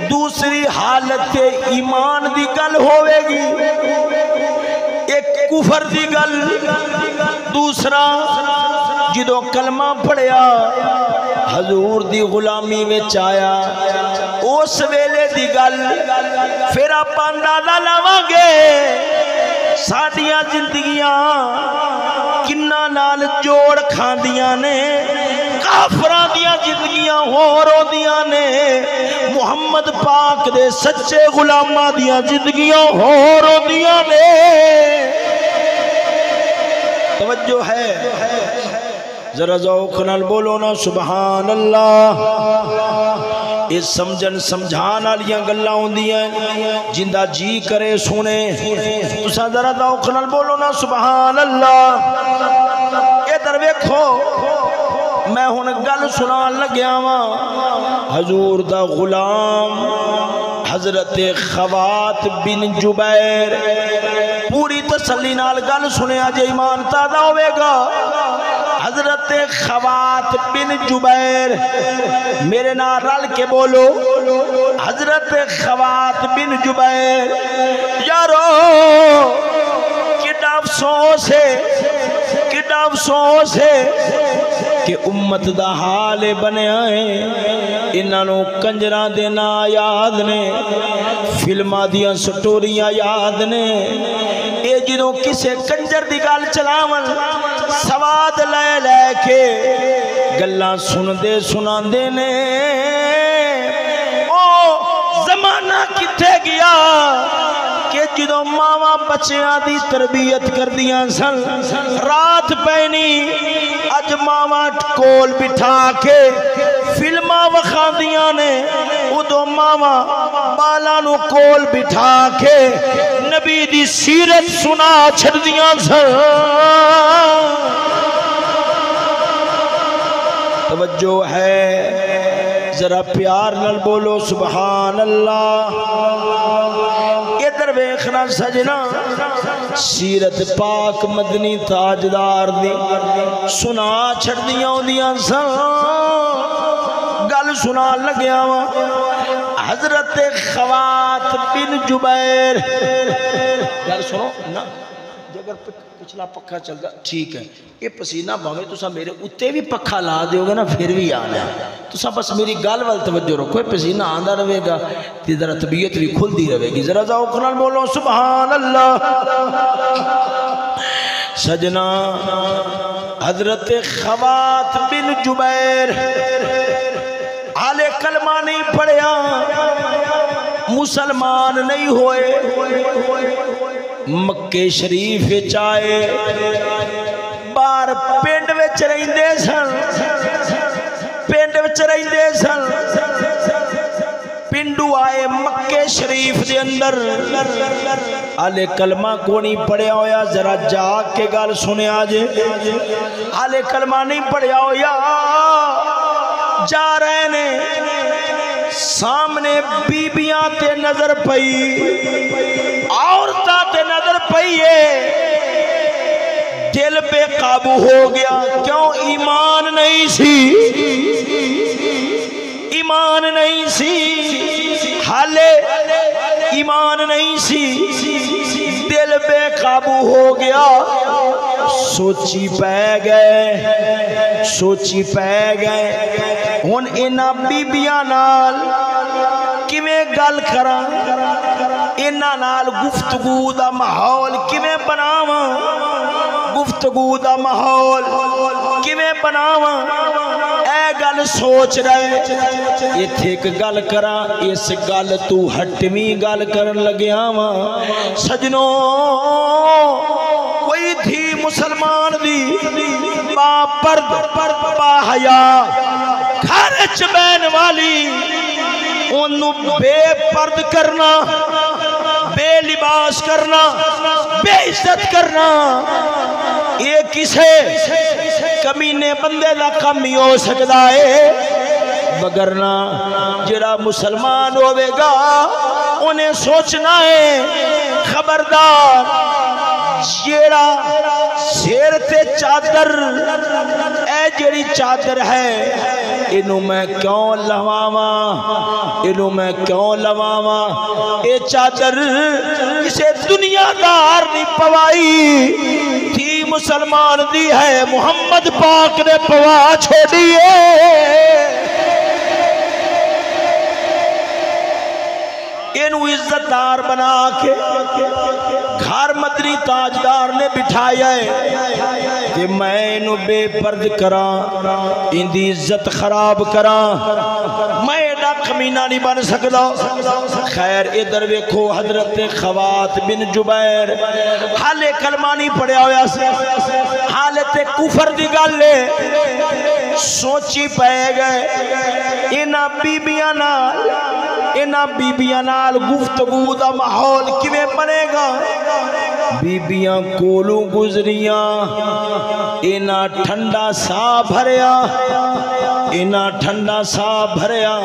S1: دوسری حالت ایمان دی گل ہوئے گی، ایک کفر دی گل، دوسرا جدو کلمہ پڑھیا حضور دی غلامی میں چایا اس ویلے دی گل، پھر آپ اندازہ لاواں گے ساڈیاں زندگیاں کنہ نال جوڑ کھاندیاں نے، کافراں دیاں زندگیاں ہور ہوندیاں نے، محمد پاک دے سچے غلاماں دیاں زندگیاں ہور ہوندیاں نے۔ توجہ ہے، ذرا ذوق نال بولو نا سبحان اللہ۔ یہ سمجھن سمجھان والیاں گلاں ہوندیاں جندا جی کرے سنے، تساں ذرا ذوق نال بولو نا سبحان اللہ۔ ادھر ویکھو میں ہن گل سنان لگیا واں، حضور دا غلام حضرت خوات بن جبیر، پوری تسلی نال گل سنیا جے ایمان تازہ ہوئے گا۔ حضرت خوات بن جبیر، میرے نال رل کے بولو، حضرت خوات بن جبیر۔ یارو کڈا افسوس ہے، کڈا افسوس ہے کہ امت دا حال بنیا ہے، انہاں نو کنجراں دے نا یاد نے، فلماں دیاں سٹوریاں یاد نے، اے جدوں کسے کنجر دی گل چلاون سواد لے لے کے گلاں سندے سناندے نے۔ او زمانہ کتے گیا کہ جدوں ماواں بچیاں دی تربیت کردیاں سن، رات پینی اج ماواں کول بٹھا کے فلماں وکھاندیاں نے، ادو ماواں بالاں نو کول بٹھا کے نبی دی سیرت سنا چھڑدیاں سن۔ توجہ ہے، ذرا پیار نال بولو سبحان اللہ۔ ادھر ویکھنا سجنا، سیرت پاک مدنی تاجدار دی سنا چھڑدیاں ہوندیاں سن۔ گل سنا لگیا وا حضرت خوات بن جبیر، گل سنو نا، اگر پچھلا پکھا چلتا ٹھیک ہے، یہ پسینہ بھاوے تسا میرے اتے بھی پکھا لا دیو گے نا پھر بھی آنا ہے، تسا بس میری گل وال توجہ رکھو، پسینہ آندا رہے گا تے ذرا طبیعت بھی کھلدی رہے گی۔ ذرا ذوق نال بولو سبحان اللہ۔ سجنا حضرت خوات بن جبیر حالے کلمہ نہیں پڑھیا، مسلمان نہیں ہوئے، مکے شریف چائے بار پینڈ وچ رہندے سن، پینڈ وچ رہندے سن، پنڈو آئے مکے شریف دے اندر، آلے کلمہ کو نہیں پڑھیا ہویا، ذرا جا کے گل سنیا جے، آلے کلمہ نہیں پڑھیا ہویا، جا رہے نے سامنے بیبیاں تے نظر پئی، عورتاں تے نظر پئی ہے، دل بے قابو ہو گیا، کیوں؟ ایمان نہیں سی، ایمان نہیں سی، حالے ایمان نہیں سی، دل بے قابو ہو گیا، سوچی پہ گئے، سوچی پہ گئے، ہن انہاں بیبیاں نال کیویں گل کراں، انہاں نال گفتگو دا ماحول کیویں بناواں، گفتگو دا ماحول کیویں بناواں، اے گل سوچ رہے، ایتھے ایک گل کراں، اس گل تو ہٹویں گل کرن لگیا واں۔ سجنوں کوئی تھی مسلمان دی با پرد با حیا گھر چ بہن والی، انہوں بے پرد کرنا، بے لباس کرنا، بے عزت کرنا، یہ کسے کمینے بندے دا کم ہی ہو سکتا ہے، بگرنا جڑا مسلمان ہوئے گا انہیں سوچنا ہے خبردار جیڑا سیر تے چادر اے جیڑی چادر ہے انہوں میں کیوں لواواں انہوں میں کیوں لواواں اے چادر کسے دنیا دار نہیں پوائی تھی مسلمان دی ہے محمد پاک نے پوا چھوڑی ہے انہوں عزت دار بنا کے گھر مدنی تاجدار نے بٹھایا ہے کہ میں انہوں بے پرد کراں ان دی عزت خراب کراں میں ایڈا کمینہ نہیں بن سکتا خیر ادھر ویکھو حضرت خوات بن جبیر حالے کلمہ نہیں پڑھیا ہویا سے حالت کفر دی گل لے سوچی پہ گئے انہاں بیبیاں نال گفتگو دا ماحول کیویں بنے گا بیبیاں کولوں گزریاں انہاں ٹھنڈا سا بھریا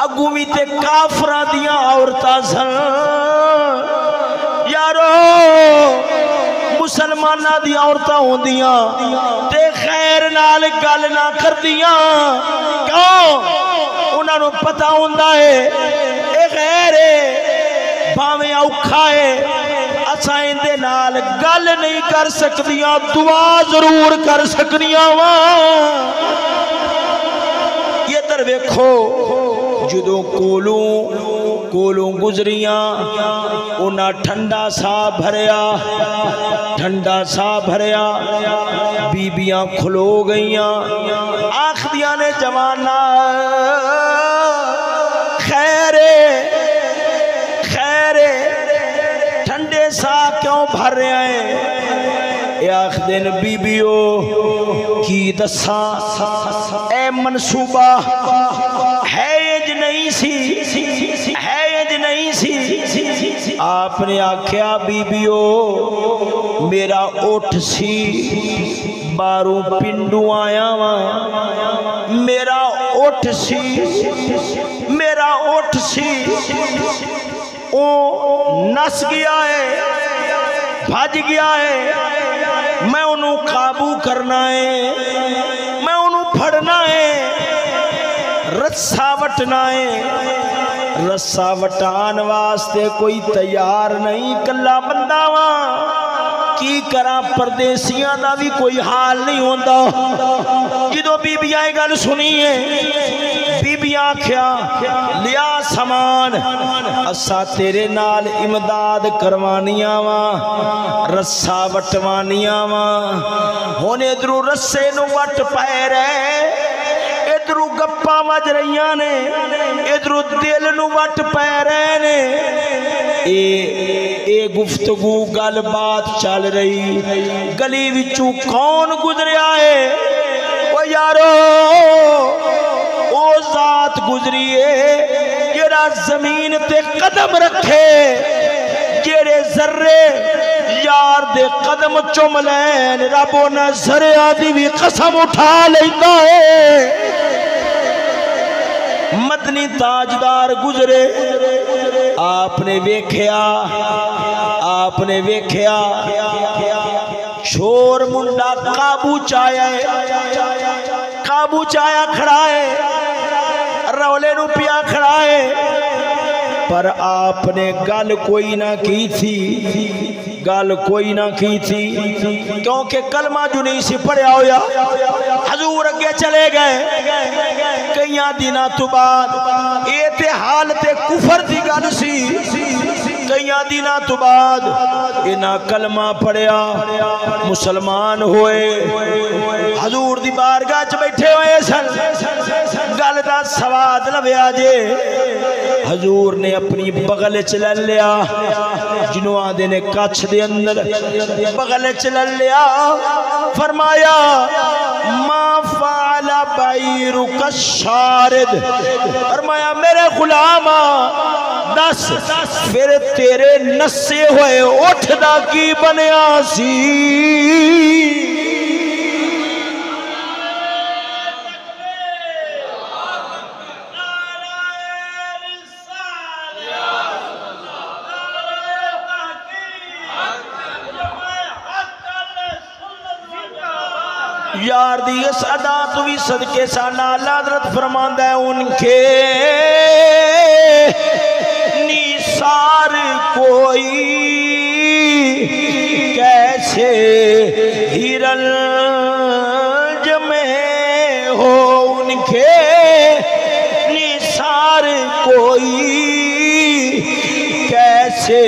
S1: اگوں بھی تے کافراں دیاں عورتاں سن یارو مسلمانہ دی عورتاں ہوندیاں تے خیر نال گل نہ کردیاں کیوں انہاں نوں پتہ ہوندا ہے اے غیر ہے بھاویں اوکھا ہے اساں اندے نال گل نہیں کر سکدیاں دعا ضرور کر سکنیاں واں یہ در ویکھو جدوں کولوں گزریاں انہاں ٹھنڈا سا بھریا بیبیاں کھلو گئیاں آخدیاں نے جوانہ خیرے ٹھنڈے سا کیوں بھر رہے ہیں اے آخ دن بیبیو کی دساں اے منصوبہ ہے نہیں سی آپ نے آکھیا بیبیو میرا اٹھ سی باروں پنڈوں آیا وہاں میرا اٹھ سی او نس گیا ہے بھج گیا ہے میں انہوں قابو کرنا ہے میں انہوں پھڑنا ہے رسا وٹنا ہے رسا وٹان واسطے کوئی تیار نہیں کلا بندہ وہاں کی کرا پردیسیاں دا بھی کوئی حال نہیں ہوندہ جدو بی بی آئے گل سنی ہے بی بی آکھیا لیا سامان اسا تیرے نال امداد کروانیاں وہاں رسا وٹوانیاں وہاں ہونے ادھرو رسے نو وٹ پائے رہے ادھرو گپا مج رہیاں نے ادھرو دل نو وٹ پہ رہے نے اے گفتگو گل بات چل رہی گلی وچوں کون گزریا ہے او یارو او ذات گزری ہے جڑا زمین تے قدم رکھے جڑے ذرے یار دے قدم چم لین رب انہاں ذریعہ دی بھی قسم اٹھا لیندا ہے مدنی تاجدار گزرے آپ نے ویکھیا شور منڈا قابو چایا کھڑا ہے رولے نو پیا کھڑا ہے پر آپ نے گل کوئی نہ کی تھی کیونکہ کلمہ جو نہیں سی پڑھیا ہویا حضور اگے چلے گئے کئیاں دنوں تو بعد یہ تے حالت کفر دی گل سی کئیاں دنوں تو بعد انہاں کلمہ پڑھیا مسلمان ہوئے حضور دی بارگاہ چ بیٹھے ہوئے سن گل دا سواد لویا جے حضور نے اپنی بغل چلن لیا جنہوں آدھے نے کچھ دے اندر بغل چلن لیا فرمایا ما فعل بعیرک الشارد فرمایا میرے غلامہ دس پھر تیرے نسے ہوئے اٹھ دا کی بنیا سی یار دی اس ادا تو بھی صدقے سانا اللہ حضرت فرماندہ ہے ان کے نیسار کوئی کیسے ہیرنج میں ہو ان کے نیسار کوئی کیسے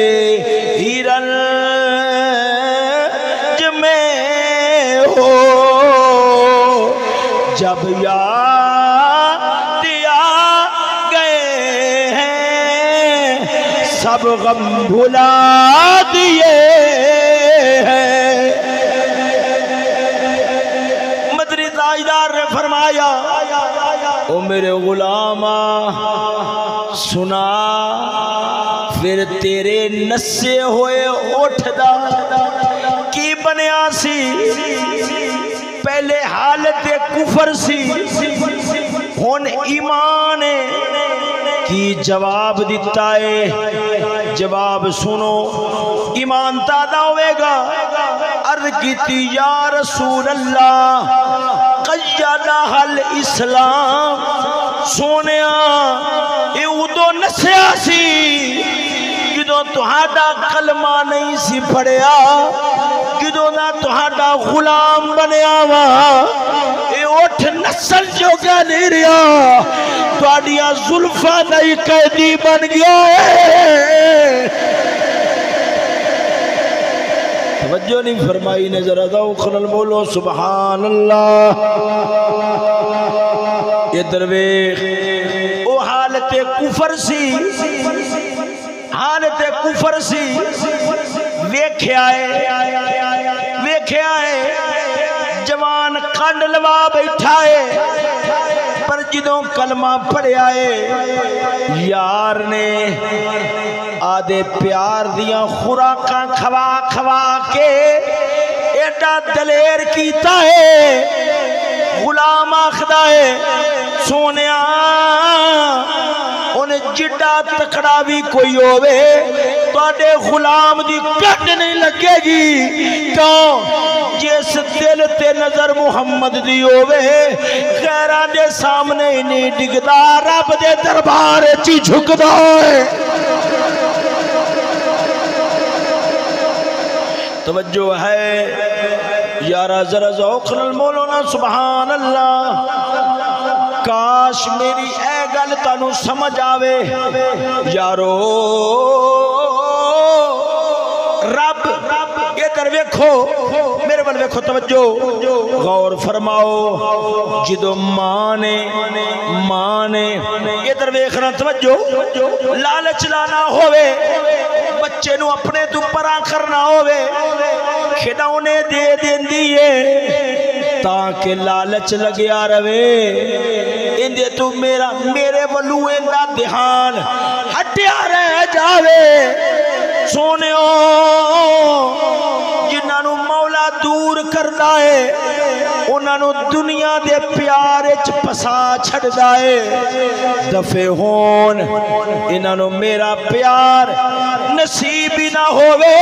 S1: ہیرنج میں ہو جب یاد آ گئے ہیں سب غم بھلا دیے ہیں مدنی تاجدار نے فرمایا او میرے غلامہ سنا پھر تیرے نسے ہوئے اٹھ دا کی بنیا سی پہلے حالت کفر سی ہن ایمان کی جواب دیتا ہے جواب سنو ایمان تازہ ہوئے گا عرض کیتی یا رسول اللہ قیدہ الاسلام سونیا اے ادو نسیا سی جدو تہاڈا کلمہ نہیں سی پڑھیا جدو نہ تہاڈا غلام بنیا وا اے اٹھ نسل جو کیا نہیں رہا تہاڈیاں زلفاں نہیں قیدی بن گیا ہے توجہ نہیں فرمائی نے ذرا ذوقن بولو سبحان اللہ یہ درویش او حالت کفر سی حالت کفر سی ویکھیا ہے جوان کنڈ لوا بیٹھا ہے پر جدوں کلمہ پڑھیا ہے یار نے آدھے پیار دیاں خوراکاں کھوا کھوا کے ایڈا دلیر کیتا ہے غلام آخدا ہے سونیا انہیں جڈا تکڑا بھی کوئی ہوئے توڑے غلام دی کٹ نہیں لگے گی کیوں جس دل تے نظر محمد دی ہوئے غیران دے سامنے ہی نہیں ڈگدا رب دے دربار چی جھکدا ہے توجہ ہے یارا ذرا ذوقن المولونا سبحان اللہ کاش میری اے گل تانوں سمجھ آوے یارو رب ادھر ویکھو میرے بل ویکھو توجہ غور فرماؤ جدو ماں نے ادھر ویکھنا توجہ لالچ لانا ہوئے بچے نو اپنے تو پرا کرنا ہوئے کھڑونے دے دین دیئے تاکہ لالچ لگیا روے اندے تو میرے ولوے دا دہان ہٹیا رہ جاوے سونیو جنہاں نو مولا دور کردا ہے انہاں نو دنیا دے پیار وچ پسا چھڑدا ہے دفے ہون انہاں نو میرا پیار نصیب ہی نہ ہووے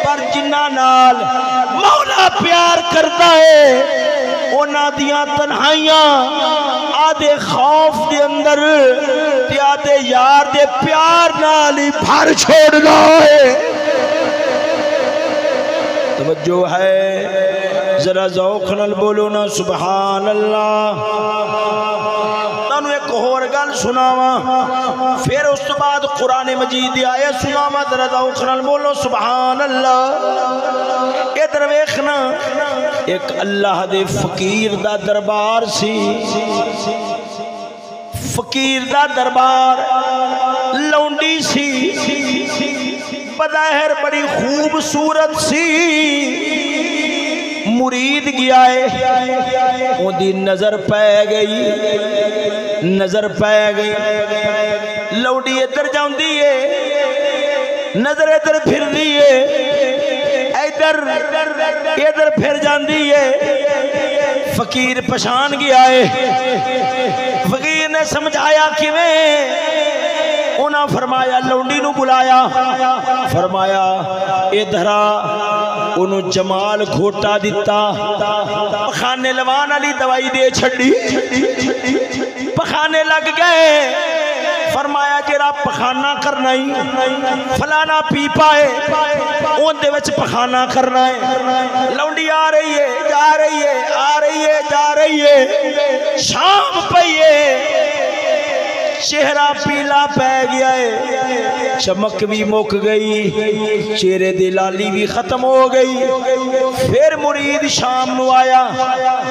S1: پر جنہاں نال مولا پیار کردا ہے انہاں دیاں تنہائیاں آدھے خوف دے اندر تے آدھے یار دے پیار نال ہی بھر چھوڑنا ہے توجہ ہے ذرا ذوق نال بولو نا سبحان اللہ تانوں ایک اور گل سناواں پھر اس تو بعد قرآن مجید دی آیت سناواں ذرا ذوق نال بولو سبحان اللہ ادھر ویکھنا ایک اللہ دے فقیر دا دربار سی فقیر دا دربار لونڈی سی بظاہر بڑی خوبصورت سی مرید گیا ہے ان دی نظر پہ گئی لوڈی ادھر جاؤں دیئے نظر ادھر پھر دیئے ادھر پھر جان دیئے فقیر پشان گیا ہے فقیر نے سمجھایا کیویں انہاں فرمایا لونڈی نو بلایا فرمایا ادھرا انہوں جمال گھوٹا دیتا پخانے لوان علی دوائی دے چھڑی پخانے لگ گئے فرمایا جیرا پخانا کرنا ہی فلانا پی پائے اون دے وچ پخانا کرنا ہے لونڈی آ رہی ہے جا رہی ہے آ رہی ہے جا رہی ہے شام پئیے چہرہ پیلا پہ گیا ہے چمک بھی مک گئی چہرے دی لالی بھی ختم ہو گئی پھر مرید شام نو آیا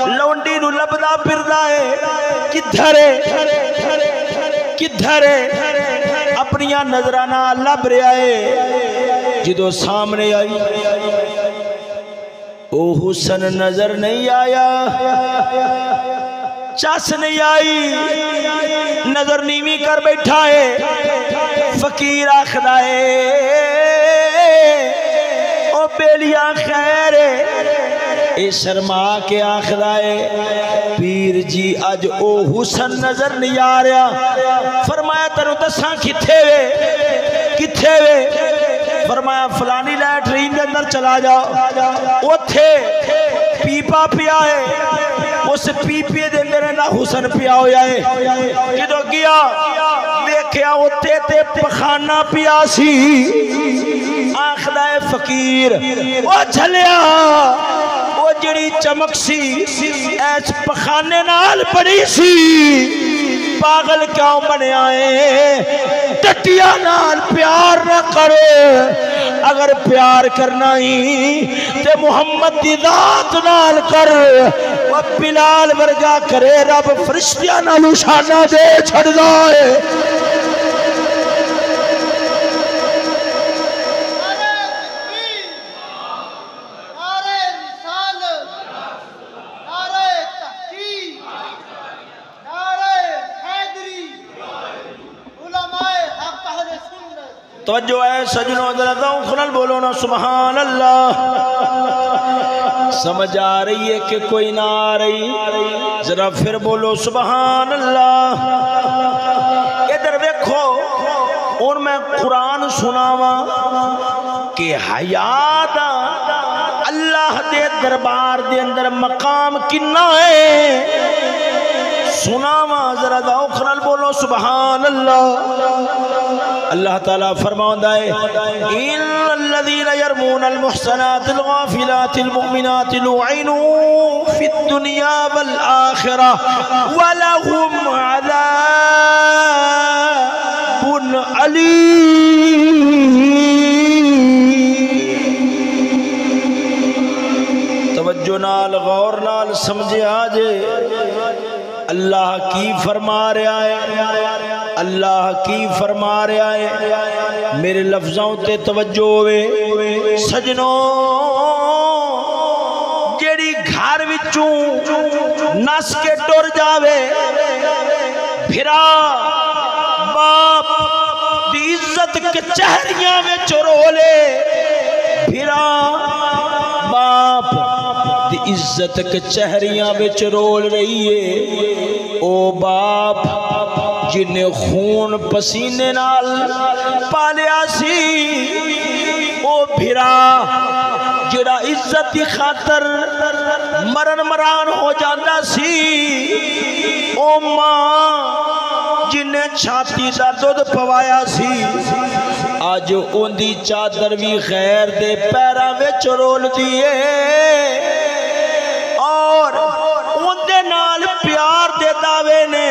S1: لونڈی نو لبدا پھردا ہے کدھر ہے اپنیاں نظرانہ لب رہا ہے جدو سامنے آئی او حسن نظر نہیں آیا چاس نہیں آئی نظر نیوی کر بیٹھا ہے فقیر آخدا ہے او بیلیاں خیر اے شرما کے آخدا ہے پیر جی اج او حسن نظر نہیں آ رہا فرمایا تنو دساں کتھے وے فرمایا فلانی لیٹرین دے اندر چلا جاؤ اوتھے پیپا پیا ہے اس پیپے دے اندر نہ حسن پیا ہویا ہے جدو گیا دیکھیا اوتے تے پخانا پیا سی آخدا ہے فقیر او جھلیا او جڑی چمک سی ایس پخانے نال پڑی سی پاگل کیوں بنے آئے ٹٹیا نال پیار نہ کرے اگر پیار کرنا ہی تے محمد دی ذات نال کر و بلال ورگا کرے رب فرشتیاں نالو شانہ دے چھڑ دائے توجہ ہے سجنوں دردوں خلل بولو نا سبحان اللہ سمجھ آ رہی ہے کہ کوئی نہ آ رہی ذرا پھر بولو سبحان اللہ ادھر دیکھو اور میں قرآن سناواں کہ حیات اللہ دے دربار دے اندر مقام کنا ہے سناواں ذرا ذوق خلل بولو سبحان اللہ اللہ تعالیٰ فرماؤں ہے ان الذین یرمون المحسنات الغافلات المؤمنات لعنوا فی الدنیا والآخرہ ولہم عذاب علیم توجہ نال غور نال سمجھے آجے اللہ کی فرما رہا ہے اللہ کی فرما رہا ہے میرے لفظوں تے توجہ ہوئے سجنوں جیڑی گھر وچوں نس کے ٹر جاوے بھرا باپ دی عزت کے چہریاں میں چرولے بھرا باپ دی عزت کے چہریاں میں چرول رہی ہے او باپ جنہیں خون پسینے نال پالیا سی او بھرا جڑا عزت دی خاطر مرن مران ہو جاندہ سی او ماں جنہیں چھاتی دا دودھ پوایا سی آج ان دی چادر بھی خیر دے پیرا میں چرول دیئے اور ان دے نال پیار دے دعوے نے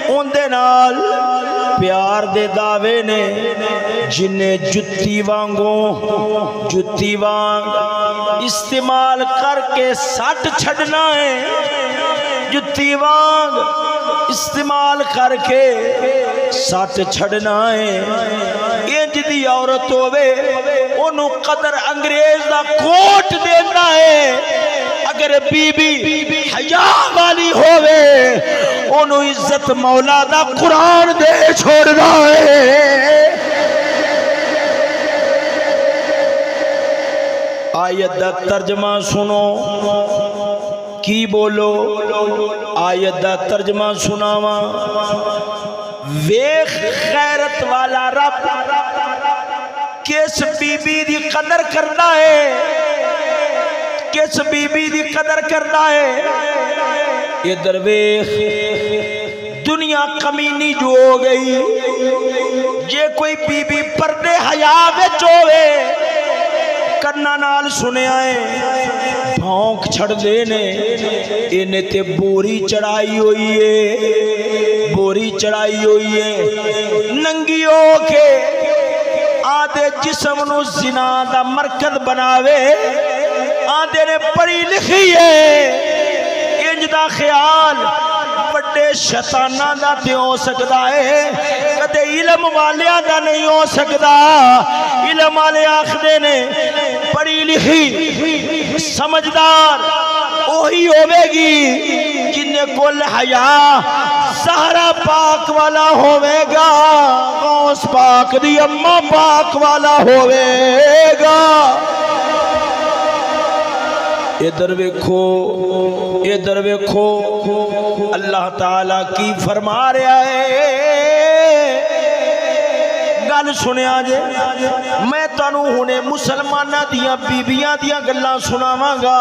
S1: ان دے نال پیار دے دعوے نے جنہیں جتی وانگ استعمال کر کے سٹ چھڑنا ہے جتی وانگ استعمال کر کے سٹ چھڑنا ہے انج دی عورت ہوئے انہوں قدر انگریز دا کوٹ دینا ہے اگر بی بی حیا والی ہوئے انہوں عزت مولا دا قرآن دے چھوڑنا ہے آیت دا ترجمہ سنو کی بولو آیت دا ترجمہ سناواں ویخ غیرت والا رب کس بی بی دی قدر کرنا ہے کس بی بی دی قدر کردا ہے یہ درویش دنیا کمینی جو ہو گئی جے کوئی بی بی پردے حیا وچ ہوے کرنا نال سنے آئے بھونک چھڑ دینے انہیں تے بوری چڑھائی ہوئی ہے بوری چڑھائی ہوئی ہے ننگی ہو کے آدھے جسم نو زنا دا مرکز بناوے آدھے نے پڑھی لکھی ہے انج دا خیال بڑے شیطانہ دا تے ہو سکتا ہے کدے علم والیاں دا نہیں ہو سکتا علم والے آخدے نے پڑھی لکھی سمجھدار وہی ہوے گی جنہیں کل حیا زہرا پاک والا ہوے گا غوث پاک دی اماں پاک والا ہوے گا ادھر ویکھو اللہ تعالیٰ کی فرما رہا ہے گل سنیا جے میں تانوں ہنے مسلمانہ دیاں بیبیاں دیاں گلاں سناواں گا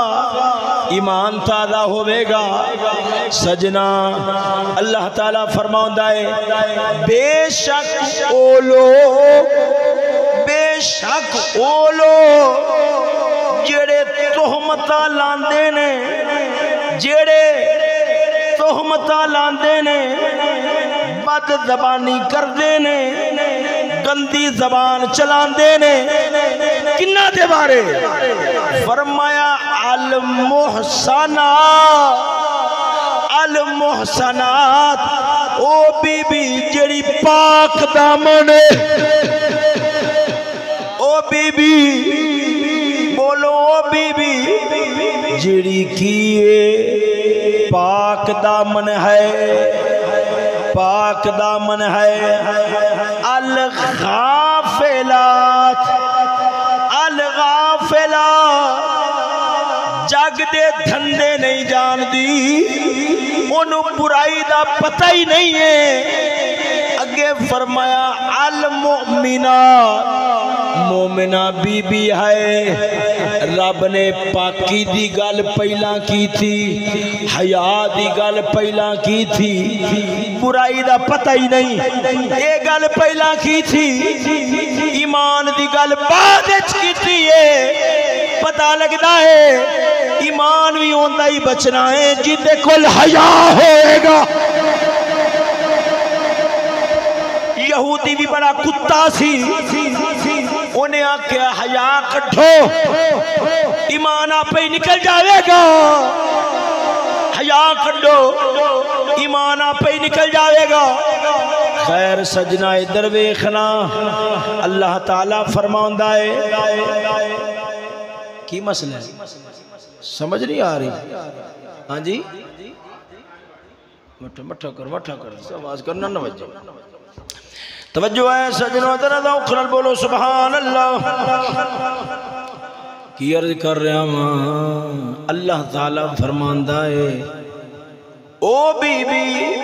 S1: ایمان تازہ ہوے گا سجنا اللہ تعالیٰ فرماؤندا ہے بے شک او لوگ جڑے تہمتاں لاندے نے جڑے تہمتاں لاندے نے بد زبانی کردے نے گندی زبان چلاندے نے کنہ دے بارے فرمایا المحسنات او بی بی جڑی پاک دامن او بی بی بولو بی بی جڑی کیے پاک دامن ہے پاک دامن ہے الغافلات جگ دے دھندے نہیں جان دی انہوں برائی دا پتہ ہی نہیں ہے اگے فرمایا المؤمنات مومنہ بی بی ہے رب نے پاکی دی گل پہلا کی تھی حیا دی گل پہلا کی تھی برائی دا پتہ ہی نہیں اے گل پہلا کی تھی ایمان دی گل بعد کی تھی پتہ لگتا ہے ایمان بھی ہوندہ ہی بچنا ہے جیدے کل حیا ہوئے گا یہودی بھی بڑا کتا سی انہیں آکھیا حیا کٹھو ایمان آپ ہی نکل جاوے گا حیا کٹھو ایمان آپ ہی نکل جاوے گا خیر سجنہ ادھر ویکھنا اللہ تعالیٰ فرماؤندہ ہے کی مسئلہ ہے سمجھ نہیں آ رہی ہاں جی مٹھا کر آواز کرنا نہ بجو توجہ ہے سجنوں درد اخرل بولو سبحان اللہ کی عرض کر رہا ہوں اللہ تعالیٰ فرماندہ ہے او بی بی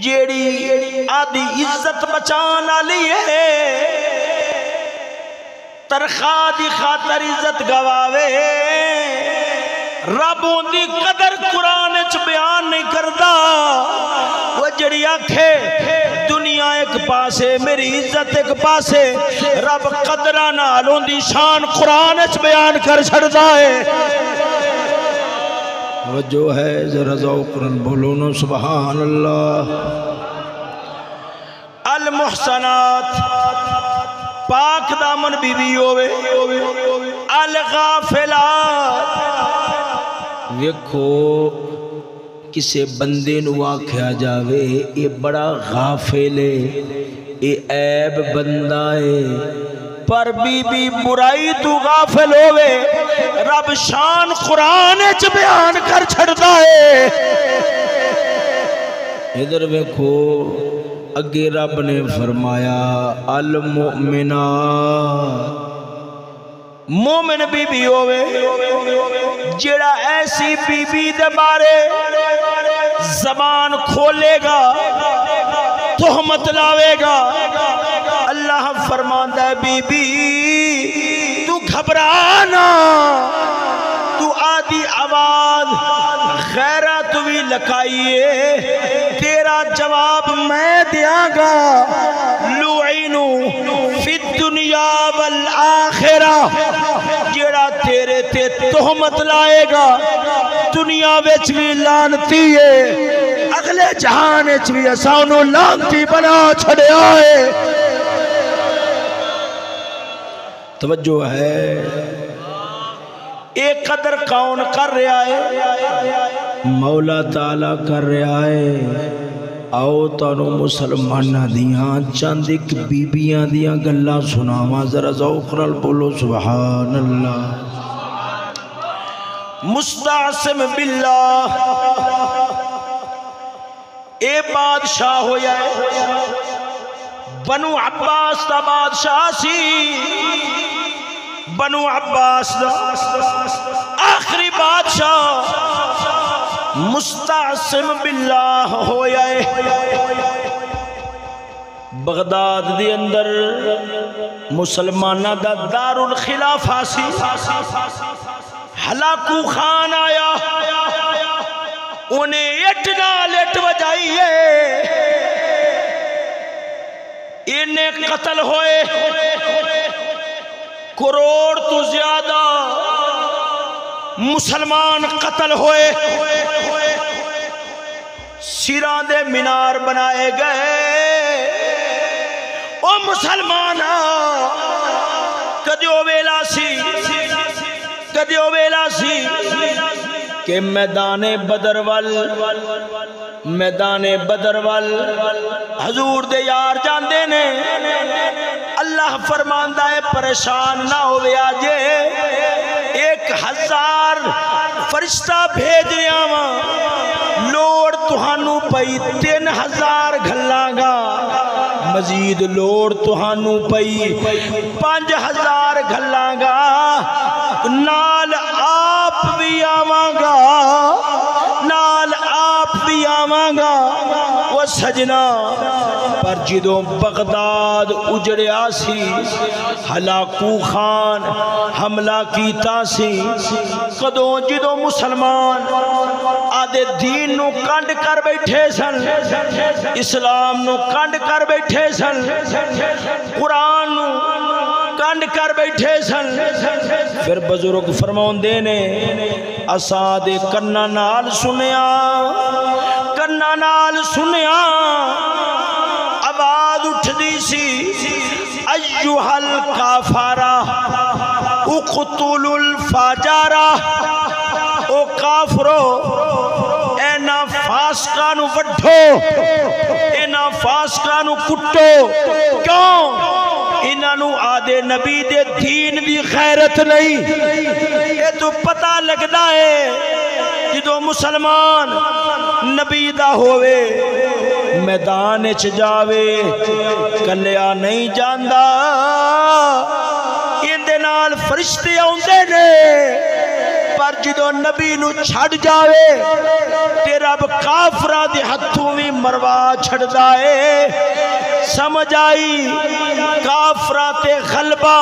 S1: جیڑی آدھی عزت بچانا لیے ترخواہ دی خاطر عزت گواوے رب اندی قدر قرآن اچ بیان نہیں کردا وہ جڑی آکھے دنیا ایک پاسے میری عزت ایک پاسے رب قدرہ نال اندی شان قرآن اچ بیان کر چھڑدا ہے وہ جو ہے ذرا ذوقرن بولو نا سبحان اللہ المحسنات پاک دامن بی بی ہوئے الغافلات ویکھو کسے بندے نو آکھیا جاوے یہ بڑا غافل ہے یہ عیب بندہ ہے پر بی بی برائی تو غافل ہوئے رب شان قرآن اچ بیان کر چھڑتا ہے ادھر ویکھو اگے رب نے فرمایا المؤمنات مومن بی بی ہوئے جڑا ایسی بی بی دے بارے زبان کھولے گا تہمت لاوے گا اللہ فرماندہ ہے بی بی تو گھبرانا، تو آدھی آواز غیرت بھی لکائیے، تیرا جواب میں دیاں گا، لعنو فی الدنیا والآخرہ، جیڑا تیرے تے تہمت لائے گا دنیا وچ بھی لانتی ہے، اگلے جہان وچ بھی اسانو لانتی بنا چھڑیا ہے۔ توجہ ہے، ایک قدر کون کر رہا ہے؟ مولا تعالیٰ کر رہا ہے۔ آؤ تانو مسلمانہ دیاں چند ایک بیبیاں دیاں گلاں سناواں، ذرا ذوق نال بولو سبحان اللہ۔ مستعصم باللہ اے بادشاہ ہویا ہے، بنو عباس دا بادشاہ سی، بنو عباس دا آخری بادشاہ مستعصم باللہ ہویا ہے۔ بغداد دے اندر مسلمانہ دا دار الخلافہ سی، ہلاکو خان آیا، انہیں اٹ نال اٹ بجائیے، انہیں قتل ہوئے، کروڑ تو زیادہ مسلمان قتل ہوئے، سیران دے مینار بنائے گئے۔ او مسلمانہ کدیو ویلا سی، کدیو ویلا سی کہ میدان بدر میدان بدر حضور دے یار جاندے نے، اللہ فرماندہ ہے پریشان نہ ہوئے آجے، 1000 فرشتہ بھیج رہا ہاں، لوڑ تہانو پئی 3000 گھلاں گا، مزید لوڑ تہانو پئی 5000 گھلاں گا، نال آپ بھی آواں گا، نال آپ بھی آواں گا۔ وہ سجنا پر جدوں بغداد اجڑیا سی، ہلاکو خان حملہ کیتا سی، کدوں جدوں مسلمان آدھے دین نو کنڈ کر بیٹھے سن، اسلام نو کنڈ کر بیٹھے سن، قرآن نو کنڈ کر بیٹھے سن، پھر بزرگ فرماؤندے نے اساں دے کناں نال سنیا، کناں نال سنیا، آواز اٹھ دی سی، ایھا الکافرہ اقتلوا الفجارہ، او کافرو اینا فاسقاں نو وڈھو، اینا فاسقاں نو کٹو، کیوں؟ انہوں آدھے نبی دے دین دی غیرت نہیں۔ یہ تو پتہ لگدا ہے جدو مسلمان نبی دا ہوئے میدان اچ جاوے کلیا نہیں جاندا، اندے نال فرشتے آوندے نے، پر جدو نبی نو چھڑ جاوے تے رب کافراں دے ہتھوں وی مروا چھڑدا ہے۔ سمجھ آئی کافراں تے غلبہ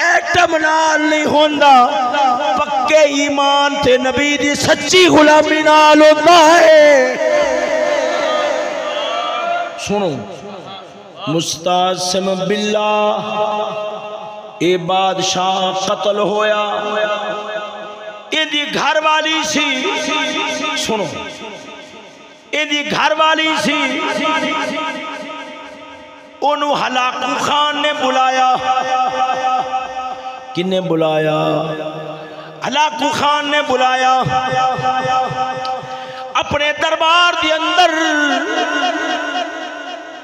S1: ایٹم نال نہیں ہوندا، پکے ایمان تے نبی دی سچی غلامی نال ہوندا ہے۔ سنو، مستعصم باللہ اے بادشاہ قتل ہویا، ایدی گھر والی سی، سنو ایدی گھر والی سی، انہوں ہلاکو خان نے بلایا، کنے بلایا؟ ہلاکو خان نے بلایا اپنے دربار دے اندر،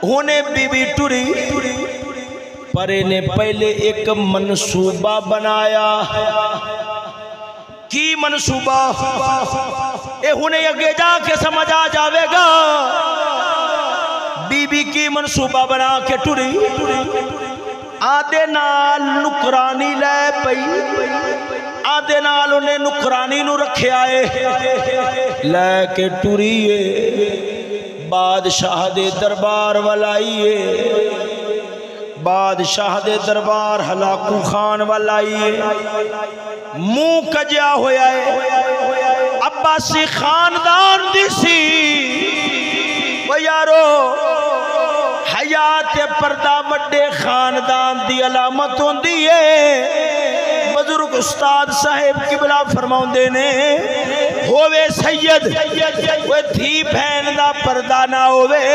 S1: ہونے بی بی ٹری، پر انہیں پہلے ایک منصوبہ بنایا۔ کی منصوبہ؟ اے ہونے اگے جا کے سمجھ آ جاوے گا۔ بی بی کی منصوبہ بنا کے ٹری، آدھے نال نکرانی لے پئی، آدھے نال انہیں نکرانی نو رکھے آئے، لے کے ٹریے بادشاہ دے دربار والائیے، بادشاہ دے دربار ہلاکو خان والا آئیے منہ کجیا ہویا ہے عباسی خاندان دی سی وہ یارو حیات پردہ وڈے خاندان دی علامت ہوندی ہے بزرگ استاد صاحب قبلہ فرماؤں دے نے ہووے سید وہ دھی بہن دا پردہ نہ ہووے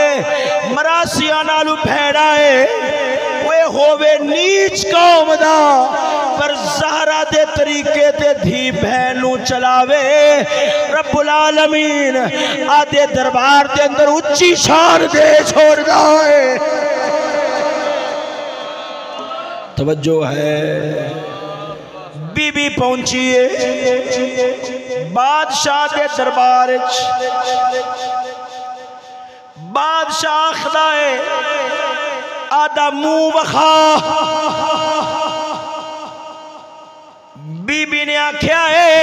S1: مراسیاں نالو بھیڑا ہے وہ ہووے نیچ قوم دا پر زہرہ دے طریقے تے دھی بہنوں چلاوے رب العالمین آدھے دربار دے اندر اچھی شان دے چھوڑ دائے توجہ ہے بی بی پہنچیے بادشاہ دے دربار بادشاہ خدائے آدھا منہ وخا بی بی نے آکھیا ہے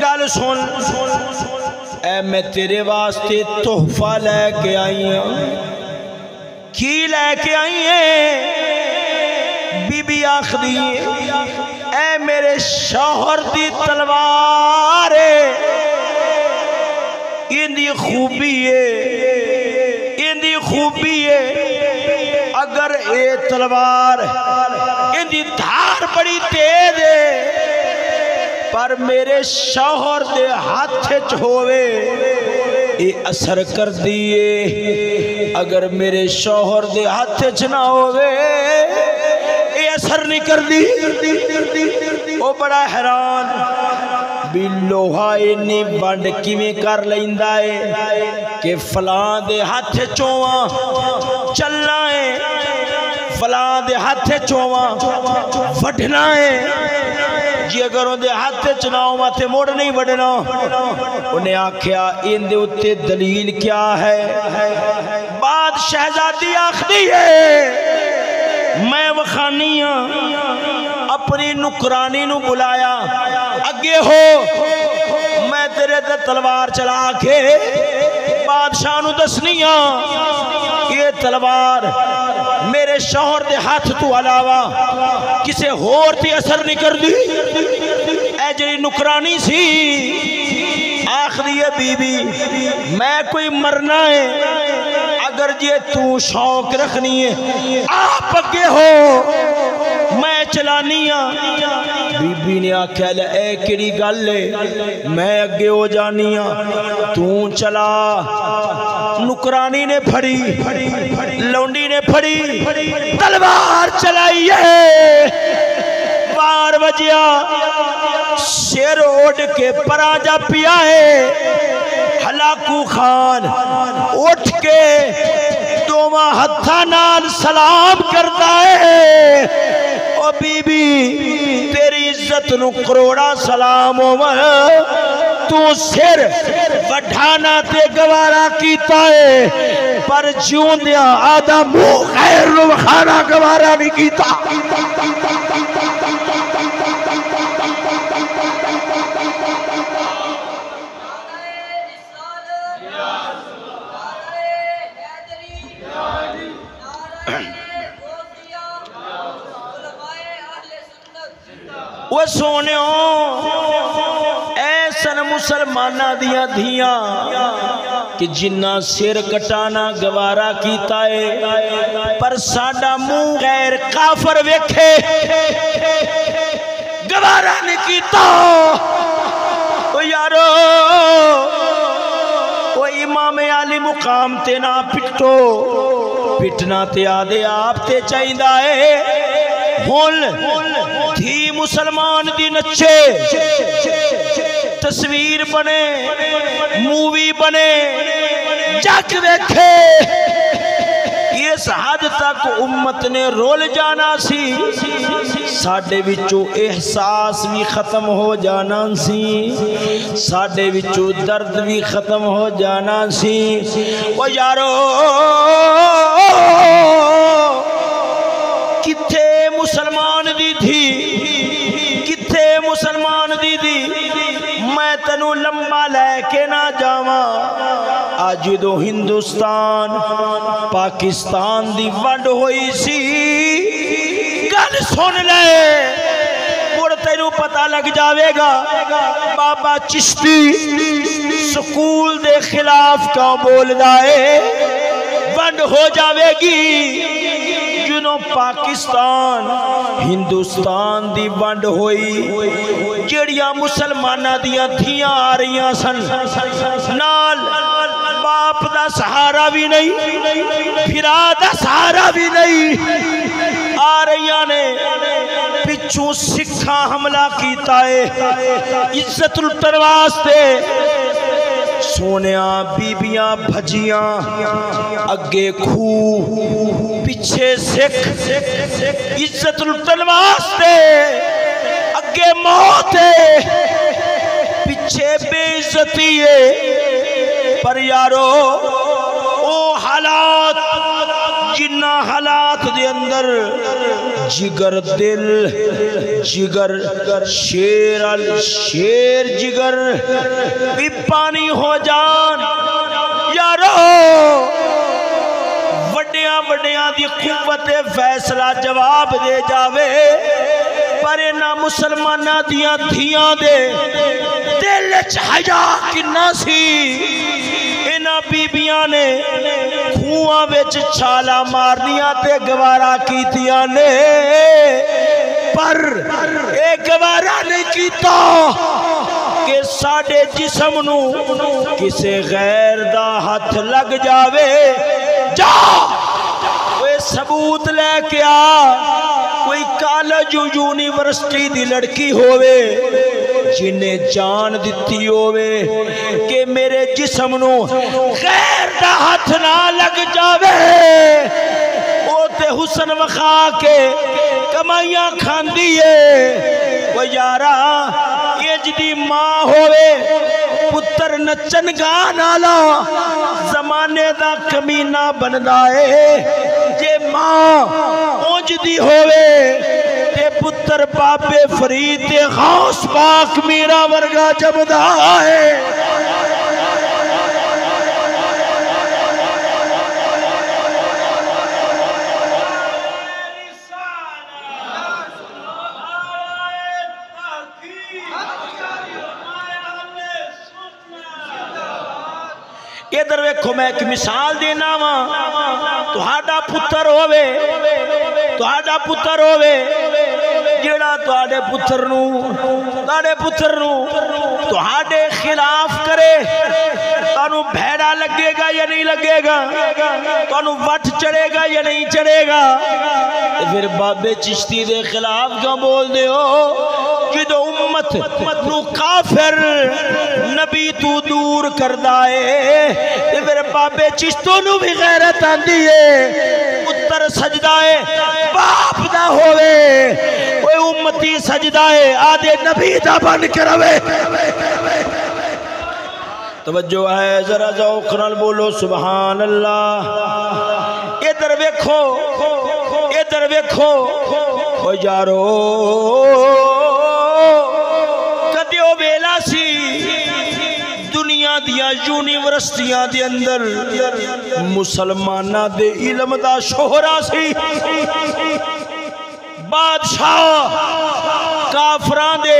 S1: گل سن اے میں تیرے واسطے تحفہ لے کے آئی ہوں کی لے کے آئی ہیں بی بی آخری اے میرے شوہر دی تلوار اندی خوبی ہے اندی خوبی ہے اگر اے تلوار اندی دھار بڑی تیز ہے پر میرے شوہر دے ہاتھ ہوئے اے اثر کر دیئے اگر میرے شوہر دے ہاتھ نہ ہوئے اے اثر نہیں کر دی او بڑا حیران بھی لوہا انی بانڈ کیویں کر لیندہ ہے کہ فلان دے ہاتھ چواں چلنا ہے فلان دے ہاتھ چواں وڈھنا ہے جی اگر ان دے ہاتھ چناؤں ماتے موڑ نہیں وڈنا انہیں آکھیا ان دے اتے دلیل کیا ہے بات شہزادی آخری ہے میں وخانیاں اپنی نکرانی نو بلایا اگے ہو میں تیرے تے تلوار چلا کے بادشاہ نو دسنیاں یہ تلوار میرے شوہر دے ہاتھ تو علاوہ کسے ہور تے اثر نہیں کر دی اے جڑی نکرانی سی آخری ہے بی بی میں کوئی مرنا ہے اگر یہ تو شوق رکھنی ہے آپ اگے ہو میں چلانیاں بی بی نے آکھا لے اے کڑی گل ہے میں اگے ہو جانیاں تو چلا نکرانی نے پھڑی لونڈی نے پھڑی تلوار چلائیے بار بجیا شیر اوڑ کے پراجا پیا ہے ہلاکو خان اٹھ کے دوما ہتھا نال سلام کرتا ہے او بی بی تیری عزت نو کروڑا سلام تو سر وڈھانا تے گوارا کیتا ہے پر جون دیا آدھا مو غیر نو خانا گوارا نہیں کیتا وہ سونے ایسن مسلمانہ دیا دھیاں کہ جنہ سر کٹانا گوارا کیتا ہے پر ساڈا منہ غیر کافر ویکھے گوارا نہیں کیتا او یارو او امام علی مقام تے نہ پٹو پٹنا تے آدھے آپ تے چاہیندہ ہے ہون تھی مسلمان دی نچے تصویر بنے مووی بنے جگ دیکھے اس حد تک امت نے رول جانا سی ساڑھے وچو احساس بھی ختم ہو جانا سی ساڑھے وچو درد بھی ختم ہو جانا سی وہ یارو کتھے مسلمان دی تھی کتھے مسلمان دی میں تنو لمبا لے کے نہ جاواں جدو ہندوستان پاکستان دی ونڈ ہوئی سی گل سن لے مڑ تینوں پتہ لگ جاوے گا بابا چشتی سکول دے خلاف کیوں بول دائے ونڈ ہو جاوے گی جنوں پاکستان ہندوستان دی ونڈ ہوئی جڑیاں مسلمانہ دیاں دھیاں آ رہیاں سن نال باپ دا سہارا بھی نہیں پھرا دا سہارا بھی نہیں آ رہیاں نے پچھوں سکھا حملہ کیتا ہے عزت لٹن واسطے سونیاں بیبیاں بھجیاں اگے کھو پیچھے سکھ عزت لٹن واسطے اگے موت ہے پیچھے بے عزتی ہے پر یارو او حالات جنہ حالات دے اندر جگر دل جگر شیر جگر بھی پانی ہو جان یارو وڈیاں دی قوت فیصلہ جواب دے جاوے پر اینا مسلمانہ دیاں دھیاں دے دل حیا کنا سی اینا بیبیاں نے کھوئاں وچ چھالا مارنیاں تے گوارا کیتیاں نے پر ایک گوارا نہیں کیتا کہ ساڑے جسم نو کسے غیر دا ہاتھ لگ جاوے جا کوئی ثبوت لے کے آ کوئی کالج یونیورسٹی دی لڑکی ہوئے جنہیں جان دیتی ہوئے کہ میرے جسم نو غیر دا ہاتھ نہ لگ جاوے او تے حسن وخا کے کمائیاں کھان دیئے وہ یارا یہ جدی ماں ہوئے پتر نچن گانالا زمانے دا کمینہ بندائے یہ ماں اونجدی ہوئے تے پتر بابے فرید تے غوث پاک میرا ورگا جبدہ ہے ادھر ویکھو میں ایک مثال دینا وا تہاڈا پتر ہووے جیڑا تہاڈے پتر نو تہاڈے خلاف کرے تانوں بھیڑا لگے گا یا نہیں لگے گا تانوں وٹ چڑھے گا یا نہیں چڑھے گا پھر بابے چشتی دے خلاف کیوں بول دے ہو جدو امت نو کافر نبی تو دور کر دائے پھر بابے چشتوں نو بھی غیرت آندی ہے پتر سجدائے باپ دا ہوئے کوئی امتی سجدائے آدھے نبی دا بن کروے توجہ ہے ذرا ذوق نال بولو سبحان اللہ ادھر ویکھو او یارو کدیو ویلا سی دنیا دیا یونیورسٹیاں دے اندر مسلمانہ دے علم دا شہرہ سی بادشاہ کافران دے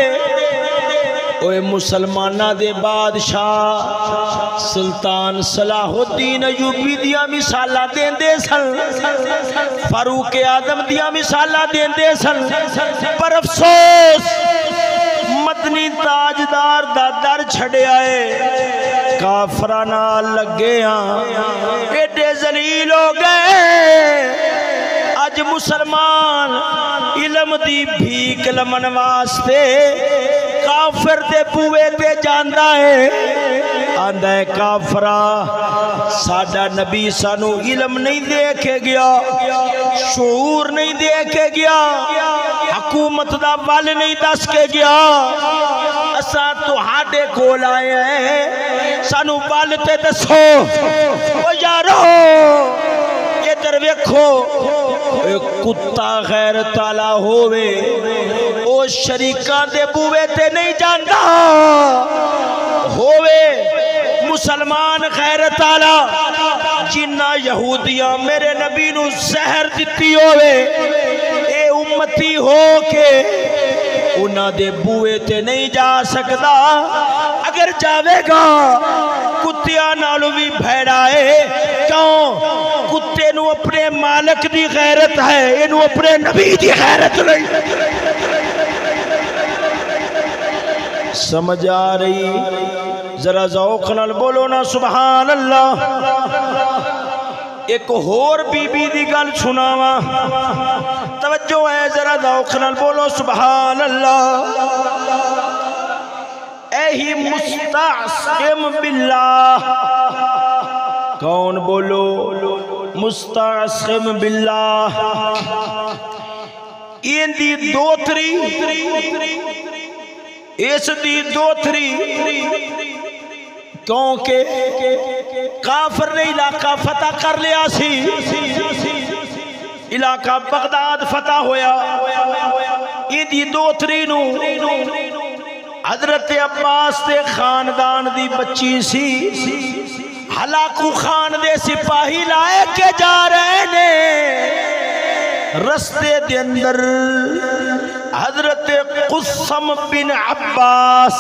S1: اوے مسلمانہ دے بادشاہ سلطان صلاح الدین ایوبی دیا مثالہ دین دے سن فاروق اعظم دیا مثالہ دین دے سن پر افسوس مدنی تاجدار دا در چھڑے آئے کافرانہ لگے ہاں ایڈے ذلیل ہو گئے آج مسلمان علم دی بھیک لمن واسطے کافر دے بوئے تے جاندہ ہے آندہ ہے کافرہ ساڈا نبی سانو علم نہیں دیکھے گیا شعور نہیں دیکھے گیا حکومت دا وال نہیں دس کے گیا اساں تو ہاڈے کول آئے ہیں سانو وال تے دسو او یارو یہ در ویکھو کتا غیرت والا ہووے او شریکاں دے بوئے تے نہیں جاندا ہووے مسلمان غیرت آلا جنہ یہودیاں میرے نبی نو زہر دتی ہوئے اے امتی ہو کے انہاں دے بوئے تے نہیں جا سکدا، اگر جاوے گا کتیاں نالو بھی بھیڑا ہے۔ کیوں؟ کتے نو اپنے مالک دی غیرت ہے، انہوں اپنے نبی دی غیرت نہیں۔ سمجھ آ رہی؟ ذرا ذوق نال بولو نا سبحان اللہ۔ ایک اور بی بی دی گل سناواں، توجہ ہے ذرا ذوق نال بولو سبحان اللہ۔ اے ہی مستعصم باللہ، کون بولو؟ مستعصم باللہ۔ این دی دوتری، اس دی دوتری، کیونکہ کافر نے علاقہ فتح کر لیا سی، علاقہ بغداد فتح ہویا، این دی دوتری نو حضرت عباس دے خاندان دی بچی سی، ہلاکو خان دے سپاہی لائے کے جا رہے نے، رستے دے اندر حضرت قسم بن عباس،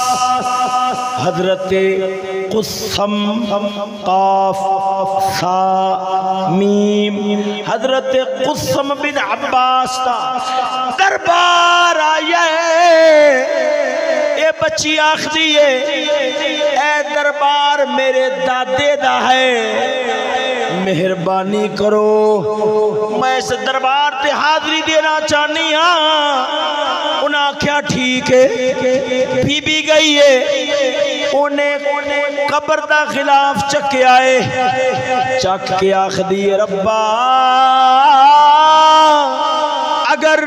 S1: حضرت قسم قاف سا میم، حضرت قسم بن عباس تا دربار آیا ہے۔ اے بچی آخ دیئے اے دربار میرے دادے دا ہے، مہربانی کرو میں اس دربار تے حاضری دینا چاہنی ہاں۔ انہاں کیا ٹھیک ہے، بی بی گئی ہے، انہیں قبر دا خلاف چکے آئے، چک کے آخ دیئے ربا اگر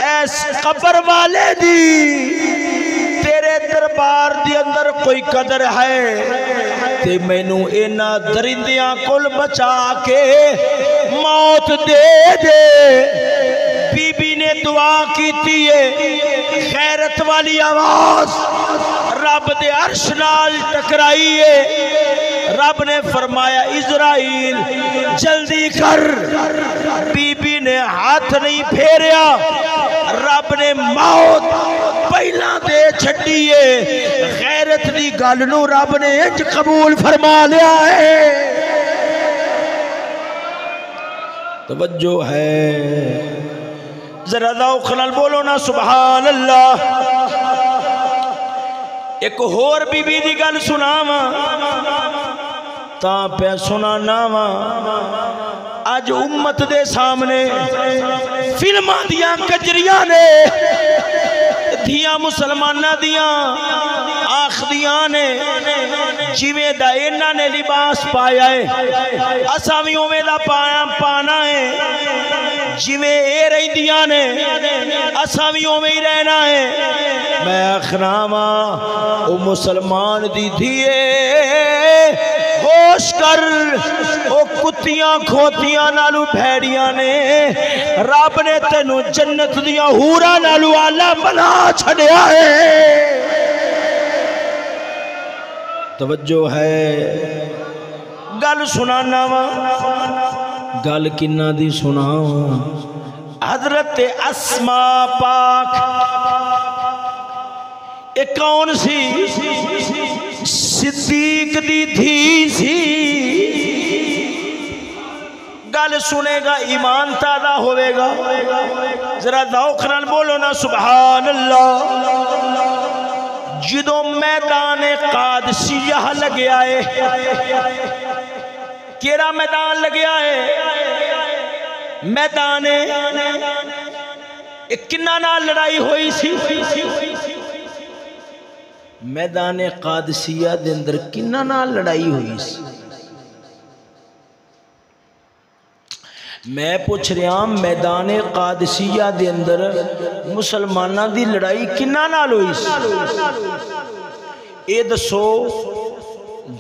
S1: ایس قبر والے دی تیرے دربار دی اندر کوئی قدر ہے تے میں نو اینا درندیاں کل بچا کے موت دے دے۔ بی بی نے دعا کی تیئے، خیرت والی آواز رب دے عرش نال ٹکرائیے، رب نے فرمایا اسرائیل جلدی کر۔ بی بی نے ہاتھ نہیں پھیریا، رب نے موت پہلا دے چھڑیے، غیرت دی گل نو رب نے انج قبول فرما لیا ہے۔ توجہ ہے ذرا ذوق نال بولو نا سبحان اللہ۔ ایک اور بی بی دی گل سناواں تا پہ سناناواں، آج امت دے سامنے فلماں دیاں کجریاں نے دھیاں مسلمانہ دیاں آخ دیاں نے جیویں دا انہاں نے لباس پایا ہے اساں وی اوویں دا پانا ہے، جیویں اے رہندیاں نے اساں وی اوویں ہی رہنا ہے۔ میں آخناواں او مسلمان دی دھیے ہوش کر، او کتیاں کھوتیاں نالو بھیڑیاں نے رب نے تینو جنت دیاں حوراں نالو آلہ بنا چھڑیا ہے۔ توجہ ہے گل سنانا وا، گل کنہ دی سناواں، حضرت اسماء پاک ایک کون سی؟ صدیق دی دھی سی۔ گل سنے گا ایمان تازہ ہوئے گا، ذرا ذوق نال بولو نا سبحان اللہ۔ جدوں میدان قادسیہ لگیا ہے، کیڑا میدان لگیا ہے؟ میدان کنہ نال لڑائی ہوئی سی؟ میدان قادسیہ دے اندر کنہ نال لڑائی ہوئی سی؟ میں پوچھ رہا ہوں میدان قادسیہ دے اندر مسلمانہ دی لڑائی کنہ نال ہوئی سی؟ اے دسو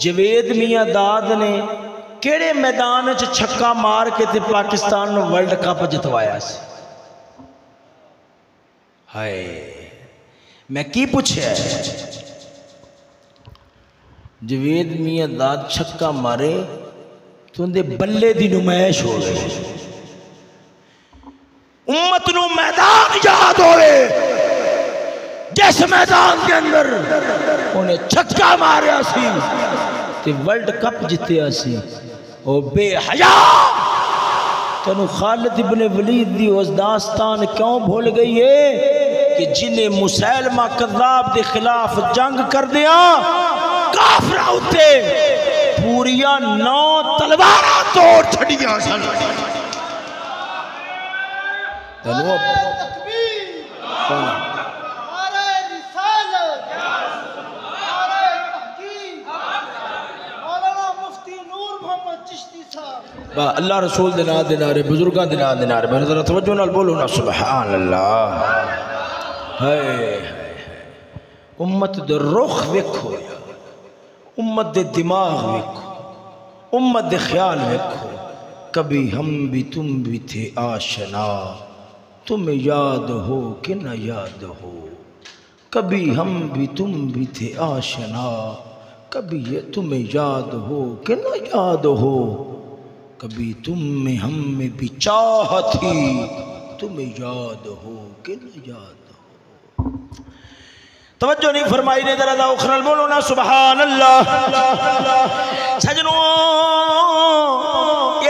S1: جوید میاں داد نے کیڑے میدان چ چھکا مار کے تے پاکستان نو ورلڈ کپ جتوایا سی؟ ہائے میں کی پوچھے ہے؟ جوید میاں داد چھکا مارے تو اندے بلے دی نمائش ہو گئے امت نو میدان یاد ہوئے جس میدان کے اندر انہیں چھکا ماریا سی تے ورلڈ کپ جتیا سی او بے حیا تنو خالد ابن ولید دی اس داستان کیوں بھول گئی ہے کہ جنہیں مسیلمہ کذاب دے خلاف جنگ کر دیا کافرہ ہوتے پوریا 9 تلوارہ توڑ چھڑیاں سن تنو
S2: تکبیر نعرہ رسالت نعرہ تحقیق مولانا مفتی نور محمد چشتی صاحب
S1: اللہ رسول دینا دینارے بزرگاں دینا دینارے میں ذرا توجہ نال بولو نا سبحان اللہ ہے امت دے رخ ویکھو امت دے دماغ ویکھو امت دے خیال ویکھو کبھی ہم بھی تم بھی تھے آشنا تمہیں یاد ہو کہ نہ یاد ہو کبھی ہم بھی تم بھی تھے آشنا کبھی یہ تمہیں یاد ہو کہ نہ یاد ہو کبھی تم میں ہم میں بھی چاہ تھی تمہیں یاد ہو کہ نہ یاد ہو توجہ نہیں فرمائی نے ذرا اخرل بولو نا سبحان اللہ سجنوں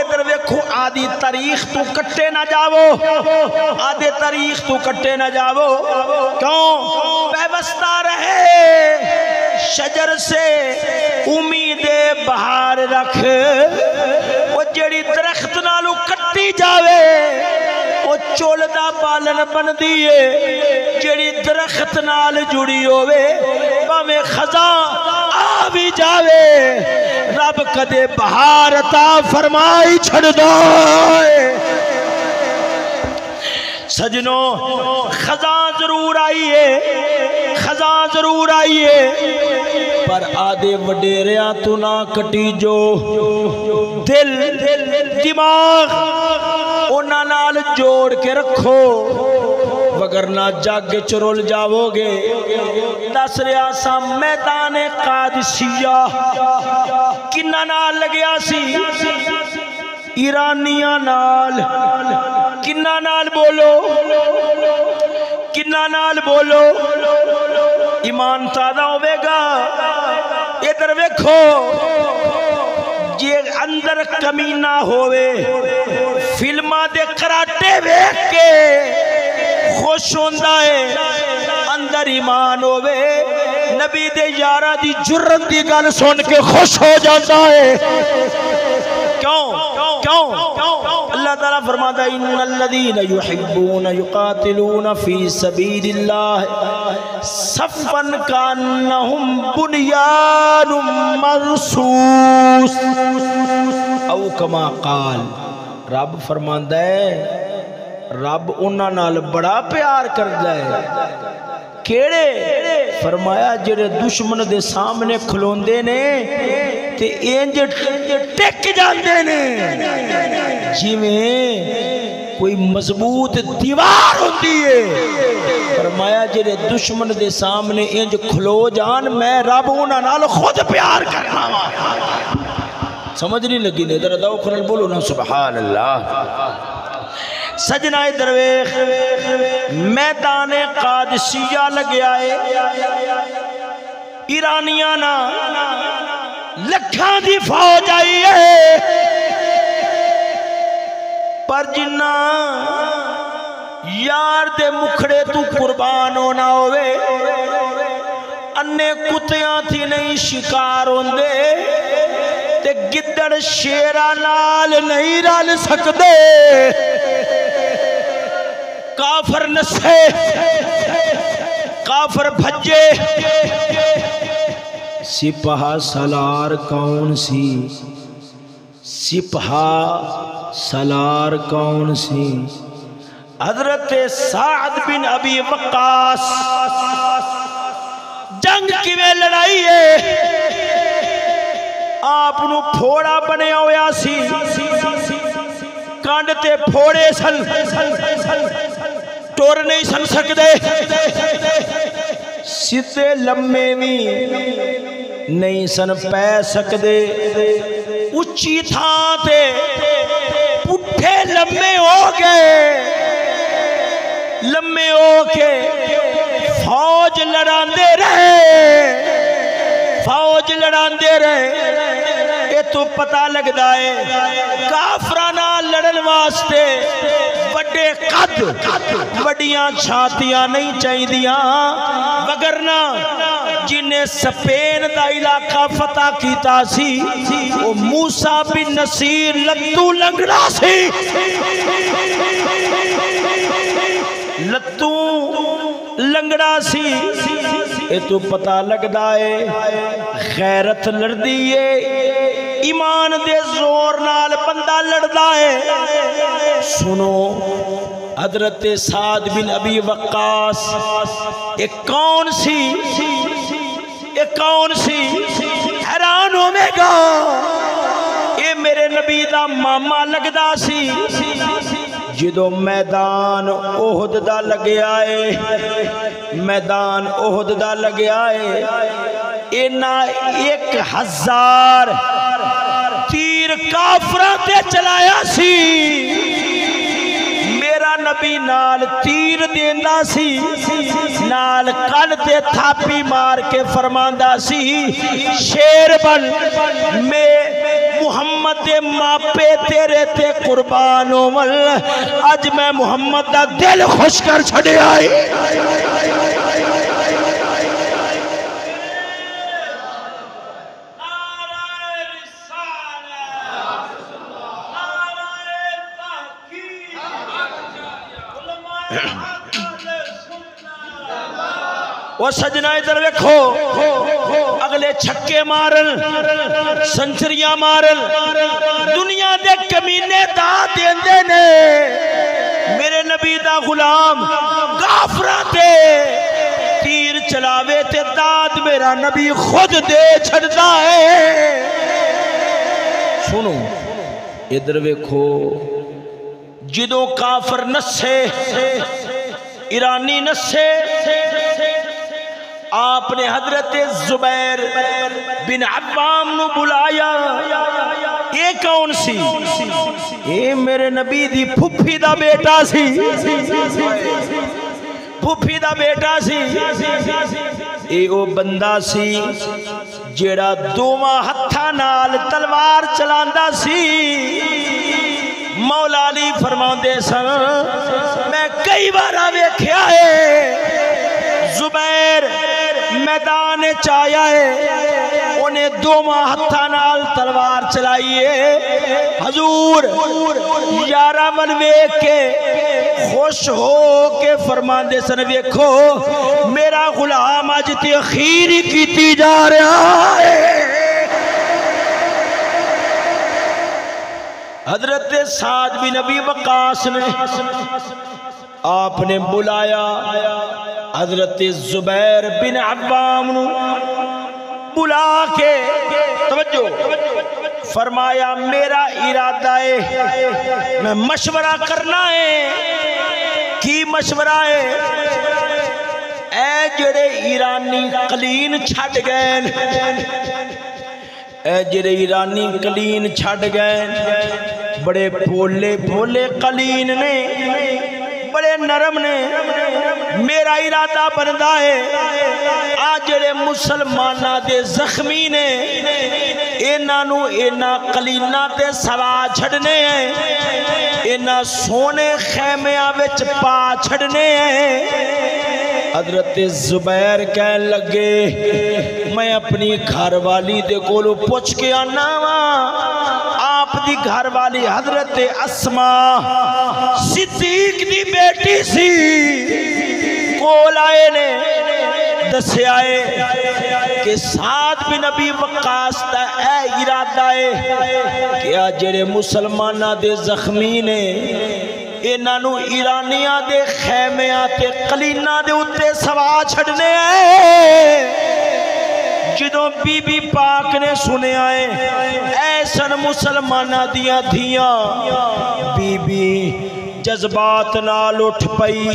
S1: ادھر ویکھو آدھی تاریخ تو کٹے نہ جاؤ آدھی تاریخ تو کٹے نہ جاؤ کیوں پیوستہ رہے شجر سے امید بہار رکھ وہ جڑی درخت نالو کٹی جاوے وہ چولدہ پالن بن دیئے جڑی درخت نال جڑی ہوئے پاویں خزاں آ بھی جاوے رب کدے بہار عطا فرمائی چھڑ دائے سجنوں خزاں ضرور آئیے خزاں ضرور آئیے پر آدھے وڈیریاں تو نہ کٹی جو دل دماغ انہاں نال جوڑ کے رکھو وگرنہ جاگ چرول جاؤ گے دس رہا سا میدان قادسیہ کنہ نال لگیا سی ایرانیاں نال کنہ نال بولو کنہ نال بولو ایمان تازہ ہوئے گا ادھر ویکھو یہ اندر کمینہ ہوئے فلمہ دے کراٹے ویکھ کے خوش ہوندہ ہے اندر ایمان ہوئے نبی دے یارہ دی جرت دی گل سن کے خوش ہو جاتا ہے کیوں اللہ تعالیٰ فرماتا ہے ان الذین یحبون یقاتلون فی سبیل اللہ صفا کانہم بنیان مرصوص او کما قال رب فرماتا ہے رب انہاں نال بڑا پیار کردا ہے کیڑے فرمایا جڑے دشمن دے سامنے کھلوندے نے تے انج ٹک جاندے نے جویں کوئی مضبوط دیوار ہوندی ہے فرمایا جڑے دشمن دے سامنے انج کھلو جان میں رب انہاں نال خود پیار کرنا سمجھ نہیں لگی نے ذرا دو کھل بولو نا سبحان اللہ سجنہ درویخ میدان قادسیہ لگیا ہے ایرانیاں نا لکھاں دی فوج آئی ہے پر جنہ یار دے مکھڑے تو قربان ہونا ہوئے انے کتیاں تھی نہیں شکار ہوندے تے گدڑ شیرہ نال نہیں رل سکدے کافر نسے کافر بھجے سپاہ سالار کون سی سپاہ سالار کون سی حضرت سعد بن ابی وقاص جنگ کی میں لڑائی ہے آپ نو پھوڑا بنے ہویا سی کانڈ تے پھوڑے سن ٹور نہیں سن سکدے سیدھے لمے بھی نہیں سن پہ سکدے اچھی تھاں تے پٹھے لمے ہو گئے لمے ہو کے فوج لڑاندے رہے یہ تو پتہ لگدا ہے کافراں لڑن واسطے بڑے قد بڑیاں چھاتیاں نہیں چاہیدیاں وگرنہ جنہیں سپین دا علاقہ فتح کیتا سی وہ موسیٰ بن نصیر لتو لنگڑا سی لتو لنگڑا سی یہ تو پتہ لگدا ہے غیرت لڑدی ہے ایمان دے زور نال بندہ لڑدا ہے سنو حضرت سعد بن ابی وقاص ایک کون سی حیران ہوے گا اے میرے نبی دا ماما لگدا سی جدو میدان احد دا لگیا ہے میدان احد دا لگیا ہے اینا 1000 تیر کافراں تے چلایا سی میرا نبی نال تیر دیندا سی نال کن تے تھاپی مار کے فرماندا سی شیر بن میں محمد دے ماپے تیرے تے قربان ہوول اج میں محمد دا دل خوش کر چھڑیا ہے وہ سجنہ ادھر ویکھو اگلے چھکے مارن سنچریاں مارن دنیا دے کمینے دا دیندے نے میرے نبی دا غلام کافراں تے تیر چلاوے تے داد میرا نبی خود دے چھڑدا ہے سنو ادھر ویکھو جدو کافر نسے ایرانی نسے آپ نے حضرت زبیر بن عوام نو بلایا یہ کون سی یہ میرے نبی دی پھپھی دا بیٹا سی پھپھی دا بیٹا سی اے او بندہ سی جیڑا دوواں ہتھاں نال تلوار چلاندا سی مولا علی فرماندے سن میں کئی بار ویکھیا ہے زبیر میدان چایا ہے انہیں دوواں ہتھاں نال تلوار چلائیے حضور یارہ من ویکھ کے خوش ہو کے فرماندے سن ویکھو میرا غلام اج تاخیر ہی کیتی جا رہا ہے حضرت سعد بن ابی وقاص نے آپ نے بلایا حضرت زبیر بن عوام نو بلا کے توجہ فرمایا میرا ارادہ ہے میں مشورہ کرنا ہے کی مشورہ ہے اے جڑے ایرانی قلین چھڑ گئے اے جڑے ایرانی قلین چھڑ گئے بڑے بھولے بھولے قلین نے بڑے نرم نے میرا ارادہ بندا ہے آج جڑے مسلمانہ دے زخمی نے اینا نو اینا قلینا تے سوا چھڑنے ہیں اینا سونے خیمیاں وچ پا چھڑنے ہیں حضرت زبیر کہن لگے میں اپنی گھر والی دے کولو پوچھ کے آنا آپ دی گھر والی حضرت اسماء صدیق دی بیٹی سی کول آئے نے دسے آئے کہ سعد بن ابی وقاص دا اے ارادہ ہے کہ جڑے مسلمانہ دے زخمی نے اینا نو ایرانیاں دے خیمیاں تے قلینہ دے اتے سوا چھڑنے ہیں جدوں بی بی پاک نے سنے آئے ایسن مسلمانہ دیاں دھیاں بی بی جذبات نال اٹھ پئی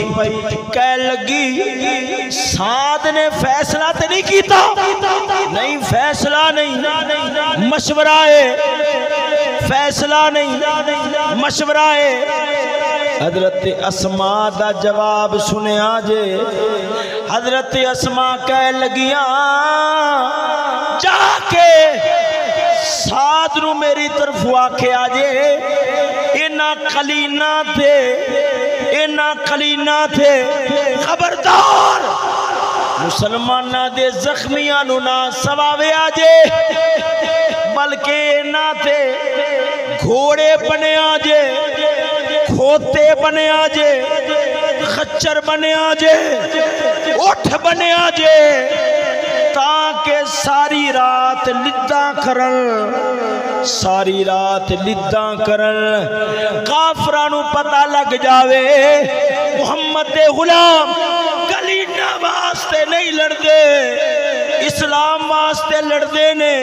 S1: کہہ لگی سعد نے فیصلہ تے نہیں کیتا نہیں فیصلہ نہیں مشورہ ہے فیصلہ نہیں مشورہ ہے حضرت اسماء دا جواب سنیا جے حضرت اسماء کہہ لگیاں جا کے سعد نو میری طرف آکے آجے اینا قلینہ تھے خبردار مسلمانہ دے زخمیاں نو نہ سواوے آجے بلکہ اینا تھے گھوڑے بنے آجے کھوتے بنے آجے خچر بنے آجے اٹھ بنے آجے تاکہ ساری رات لداں کرن کافرانو پتہ لگ جاوے محمد دے غلام کلینہ واسطے نہیں لڑ دے اسلام واسطے لڑ دے نے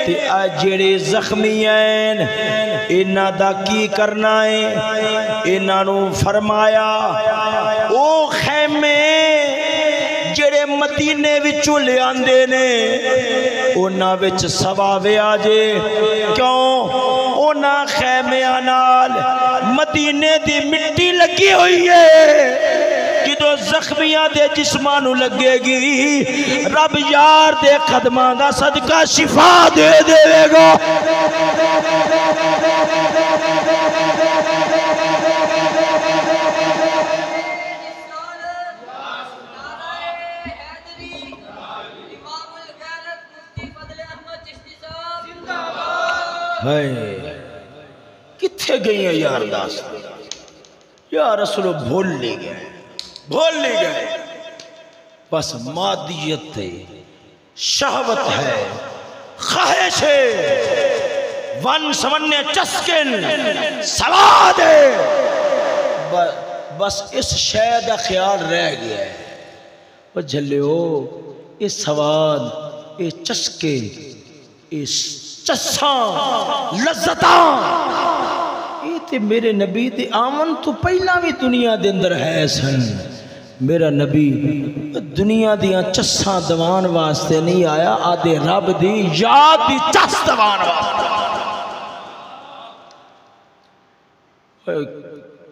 S1: تے جڑے زخمی ہیں انہاں دا کی کرنا ہے انہاں نو فرمایا او خیمے جڑے مدینے وچوں لے آندے نے انہاں وچ سواوے آجے کیوں انہاں خیمیاں نال مدینے دی مٹی لگی ہوئی ہے جدو زخمیاں دے جسمانو لگے گی رب یار دے قدماں دا صدقہ شفا دے دے گا کتھے گئی ہیں یار داست یا رسول بھول لے گئے بس مادیت ہے شہوت ہے خواہش ہے ون سمنے چسکن سواد ہے بس اس شے دا خیال رہ گیا ہے وہ جھلیو اس سواد اس چسکے اس چساں لذتاں یہ تے میرے نبی دے آمن تو پہلا بھی دنیا دے اندر ہے سن میرا نبی دنیا دیاں چساں دوان واسطے نہیں آیا آدھے رب دی یاد دی چس دوان واسطے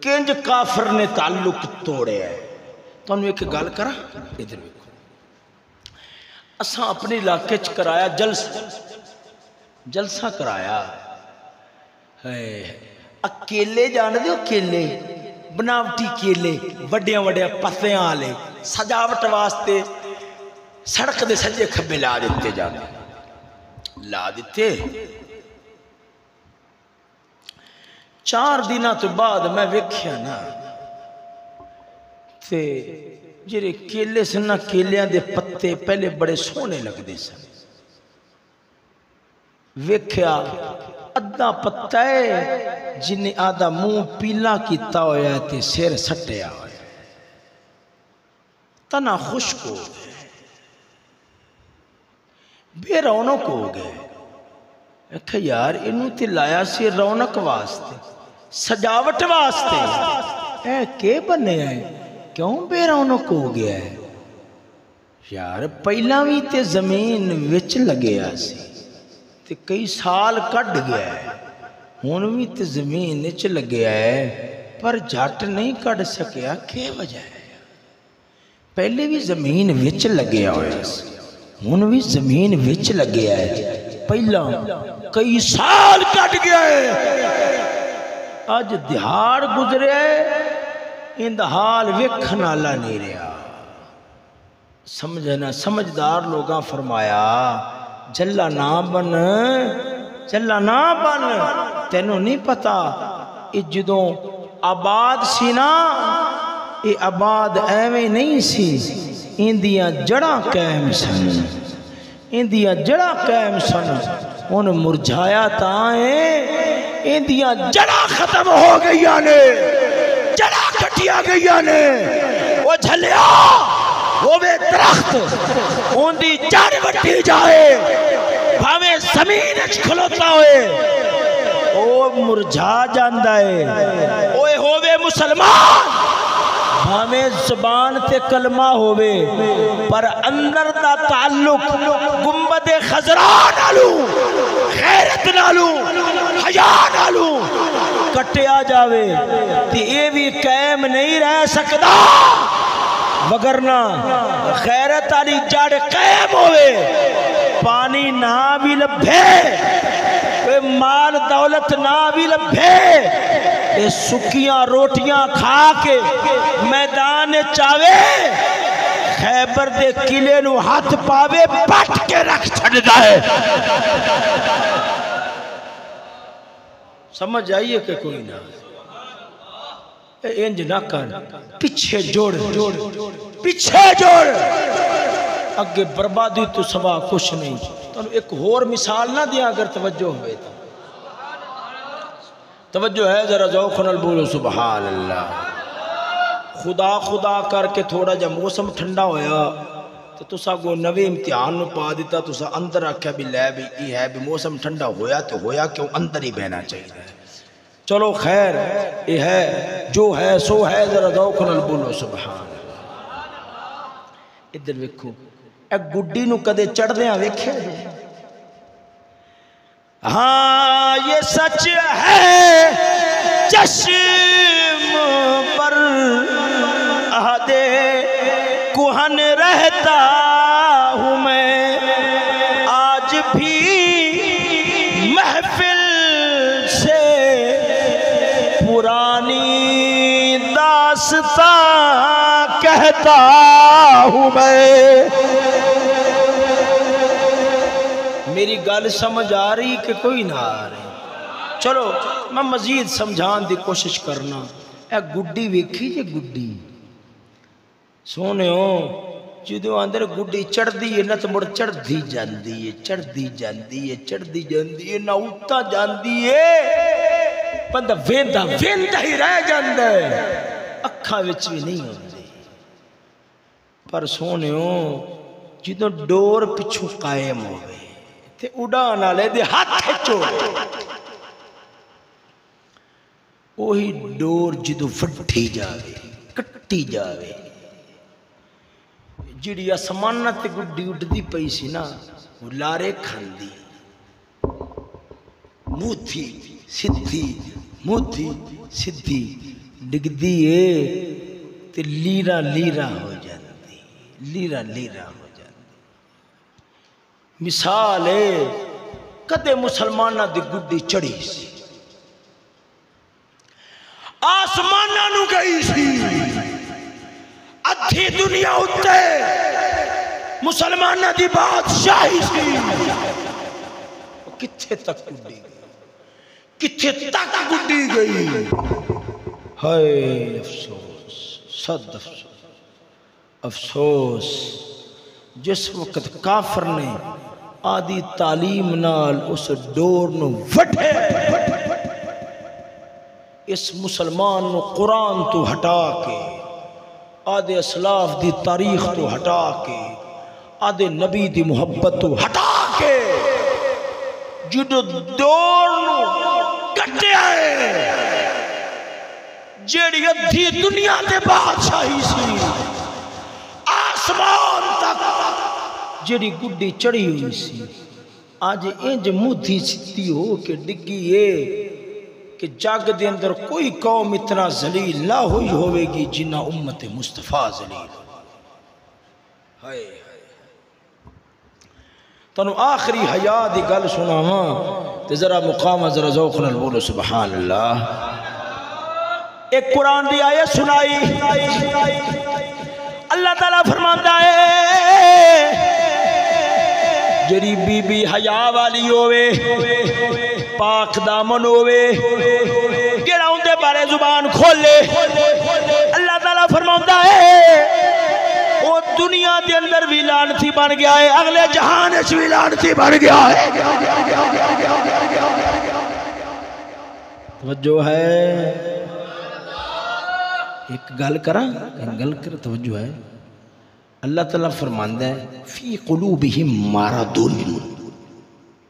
S1: کنج کافر نے تعلق توڑے ہے تو انہوں ایک گال کرا ادھر دیکھو اساں اپنے علاقے چ کرایا جلسہ کرایا اکیلے جان دے اکیلے بناوٹی کیلے وڈیاں پتیاں آلے سجاوٹ واسطے سڑک دے سجے کھبے لا دیتے 4 دنوں تو بعد میں ویکھیا نا تے جڑے کیلے سن نا کیلیاں دے پتے پہلے بڑے سونے لگ دے سن ویکھیا ادھا پتہ ہے جنہیں آدھا منہ پیلا کیتا ہویا تے سیر سٹیا ہویا تنا خشک ہو گئے بے رونق ہو گئے ایک یار انہوں تے لایا سی رونق واسطے سجاوٹ واسطے اے کے بنے ہیں کیوں بے رونق ہو گیا ہے یار پہلا بھی تے زمین وچ لگیا سی تے کئی سال کٹ گیا ہے ہون بھی تے زمین وچ لگیا ہے پر جھٹ نہیں کٹ سکیا کیا وجہ ہے پہلے بھی زمین وچ لگیا ہویا سی ہون بھی زمین وچ لگیا ہے پہلا کئی سال کٹ گیا ہے آج دہاڑ گزرے اندحال ویکھن والا نہیں رہا سمجھنا سمجھدار لوگاں فرمایا جلا نہ بن تینوں نہیں پتا یہ جدوں آباد سی نا یہ آباد ایویں نہیں سی اندیاں جڑاں قائم سن ان مرجھایا تائیں اندیاں جڑاں ختم ہو گئیا نے جڑاں کٹیا گئیا نے وہ جھلیا وہ بے درخت ان دی جڑ وٹی جائے بھاویں زمین اچ کھلوتا ہوئے او مرجھا جاندا ہے اوے ہووے مسلمان ہمیں زبان تے کلمہ ہووے پر اندر دا تعلق گنبد خضرا نالو غیرت نالو حیا نالو کٹیا جاوے تے اے بھی قائم نہیں رہ سکدا وگرنہ غیرت والی جڑ قائم ہوئے پانی نہ بھی لبھے مال دولت نہ بھی لبھے سکیاں روٹیاں کھا کے میدان چاوے خیبر دے قلعے نو ہاتھ پاوے پٹ کے رکھ چھڑدا ہے سمجھ آئیے کہ کوئی نہ انج نہ کر پیچھے جوڑ پیچھے جوڑ اگے بربادی تو سوا کچھ نہیں تو ایک اور مثال نہ دیا اگر توجہ ہوئے تو توجہ ہے ذرا ذوق نال بولو سبحان اللہ خدا خدا کر کے تھوڑا جا موسم ٹھنڈا ہویا تو تسا کو نوے امتحان نو پا دیتا تسا اندر رکھا بھی لے بھی یہ ہے بھی موسم ٹھنڈا ہویا تو ہویا کیوں اندر ہی بہنا چاہیے چلو خیر یہ ہے جو ہے سو ہے ذرا ذوق نال بولو سبحان ادھر ویکھو اے گڈی نو کدے چڑھ دیاں ویکھے ہاں یہ سچ ہے چشم پر عہدِ کہن رہتا ہوں میں آج بھی محفل سے پرانی داستان کہتا ہوں میں میری گل سمجھ آ رہی کہ کوئی نہ آ رہی چلو میں مزید سمجھان دی کوشش کرنا اے گڈی ویکھی جے گڈی سونے ہو جدو اندر گڈی چڑھ دی ہے نہ تو مڑ چڑھ دی جاندی ہے چڑھ دی جاندی ہے چڑھ دی جاندی ہے نہ اٹھا جاندی ہے بندہ ویندا ہی رہ جاندا ہے اکھاں وچ بھی نہیں ہوندی پر سونے ہو جدو ڈور پچھو قائم ہوئے تے اڑان والے دے ہاتھ کھچو وہی ڈور جدو وڈھی جاوے کٹی جاوے جڑی آسمان تے گڈی اڈدی پئی سی نا وہ لارے کھاندی موتھی سدھی موتھی سدھی ڈگدی ہے تے لیرا لیرا ہو جاندی لیرا لیرا ہو مثال ہے کدے مسلمانہ دی گڈی چڑھی سی آسمانہ نو گئی سی ادھی دنیا اتے مسلمانہ دی بادشاہی سی کتھے تک گڈی گئی کتھے تک گڈی گئی ہائے افسوس صد افسوس افسوس جس وقت کافر نے آدھی تعلیم نال اس ڈور نو وٹھے اس مسلمان نو قرآن تو ہٹا کے آدھے اسلاف دی تاریخ تو ہٹا کے آدھے نبی دی محبت تو ہٹا کے جدو ڈور نو کٹے آئے جیڑی ادھی دنیا دے بادشاہی سی آسمان تک جڑی گڈی چڑھی ہوئی سی آج انج مودھی ستی ہو کے ڈگی ہے کہ جاگ دے اندر کوئی قوم اتنا ذلیل نہ ہوئی ہوئے گی جنہ امت مصطفیٰ ذلیل ہائے تنو آخری حیا دی گل سناواں تے ذرا مقام ذرا ذوق نال بولو سبحان اللہ ایک قرآن دی آیت سنائی اللہ تعالیٰ فرماتا ہے جری بی بی حیا والی ہوئے پاک دامن ہوئے جڑا ان دے بارے زبان کھولے اللہ تعالیٰ فرماتا ہے وہ دنیا دے اندر بھی لعنتی بن گیا ہے اگلے جہان اس بھی لعنتی بن گیا ہے توجہ ہے ایک گل کرا توجہ ہے اللہ تعالیٰ فرماندہ ہے فی قلوبہم مرض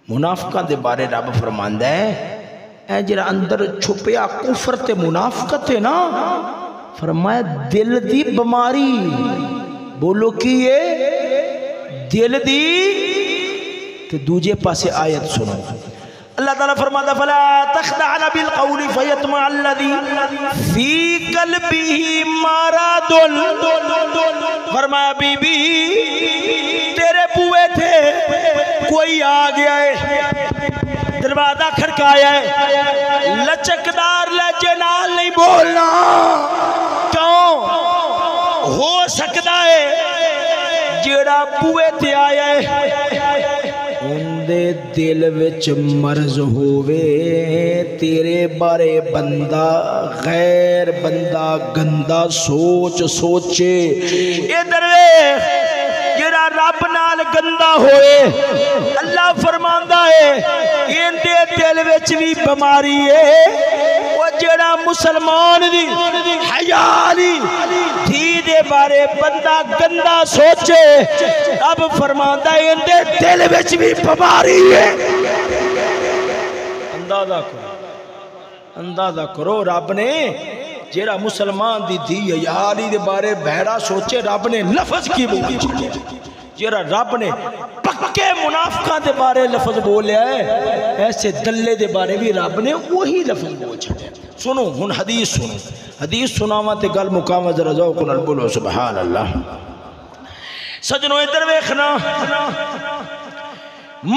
S1: منافقہ دے بارے رب فرماندہ ہے اے جڑا اندر چھپیا کفر تے منافقت ہے نا، فرمایا دل دی بیماری، بولو کی ہے دل دی، تے دوجے پاسے آیت سنو، اللہ تعالیٰ فرماتا فلا تخدعن بالقول فیطمع الذی فی قلبہ مرض، فرمایا بی بی تیرے بوئے تھے، کوئی آ گیا ہے، دروازہ کھڑکایا ہے، لچکدار لہجے نال نہیں بولنا، کیوں ہو سکتا ہے جیڑا بوئے تے آیا ہے اندے دل وچ مرض ہووے، تیرے بارے بندہ غیر بندہ گندا سوچ سوچے، ادھر جڑا رب نال گندا ہوئے، اللہ فرماندا ہے اندے دل وچ بھی بیماری ہے، وہ جڑا مسلمان دی حیا دی دھی دے بارے بندہ گندا سوچے، اب فرماندا ہے اندے دل وچ بھی بیماری ہے۔ اندازہ کرو رب نے جیڑا مسلمان دی دھی حیا دی دے بارے بہڑا سوچے، رب نے لفظ کی بولی چھڑے، جیڑا رب نے پکے منافقہ دے بارے لفظ بولیا ہے، ایسے دلے دے بارے بھی رب نے وہی لفظ بول چھڑے۔ سنو ہن حدیث سنو، حدیث سناواں تے گل مقام ذرا ذوق نال بولو سبحان اللہ۔ سجنو ادھر ویکھنا،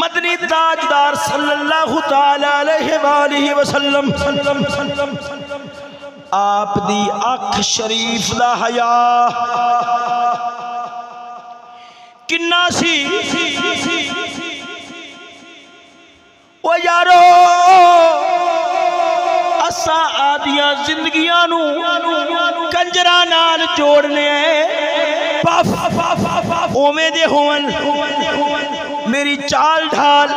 S1: مدنی تاجدار صلی اللہ تعالی علیہ وآلہ وسلم آپ دی اکھ شریف دا حیا کنا سی، او یارو اسا آدیاں زندگیاں نو کنجراں نال جوڑنے اوویں دے ہون، میری چال ڈھال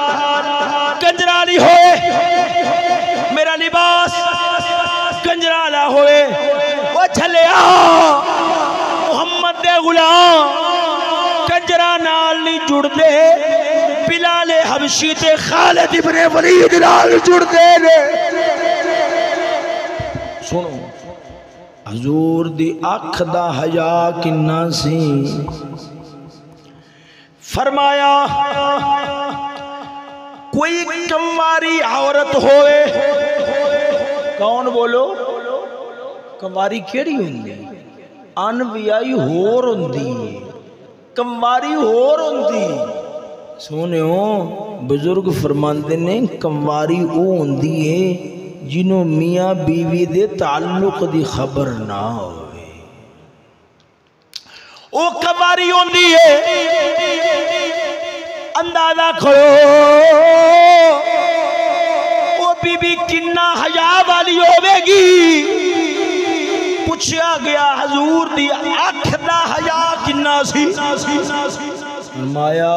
S1: کنجرالی ہوئے، میرا لباس کنجرالا ہوئے، وہ چھلیا محمد دے غلام کنجرا نال نہیں جڑ دے، بلال حبشی تے خالد ابن ولید نال جڑ دے نے۔ سنو حضور دی اکھ دا حیا کنا سی، فرمایا کوئی کماری عورت ہوئے، کون بولو کماری کیڑی ہوندی، انبیائی ہور ہوندی، کماری ہور ہوندی، سونےو بزرگ فرماندے نے کماری او ہوندی ہے جنہوں میاں بیوی دے تعلق دی خبر نہ ہوئے، او کماری ہوندی ہے۔ اندازہ کرو وہ بی بی کنا حیا والی ہوے گی، پوچھا گیا حضور دی اکھ دا حیا کنا سی، فرمایا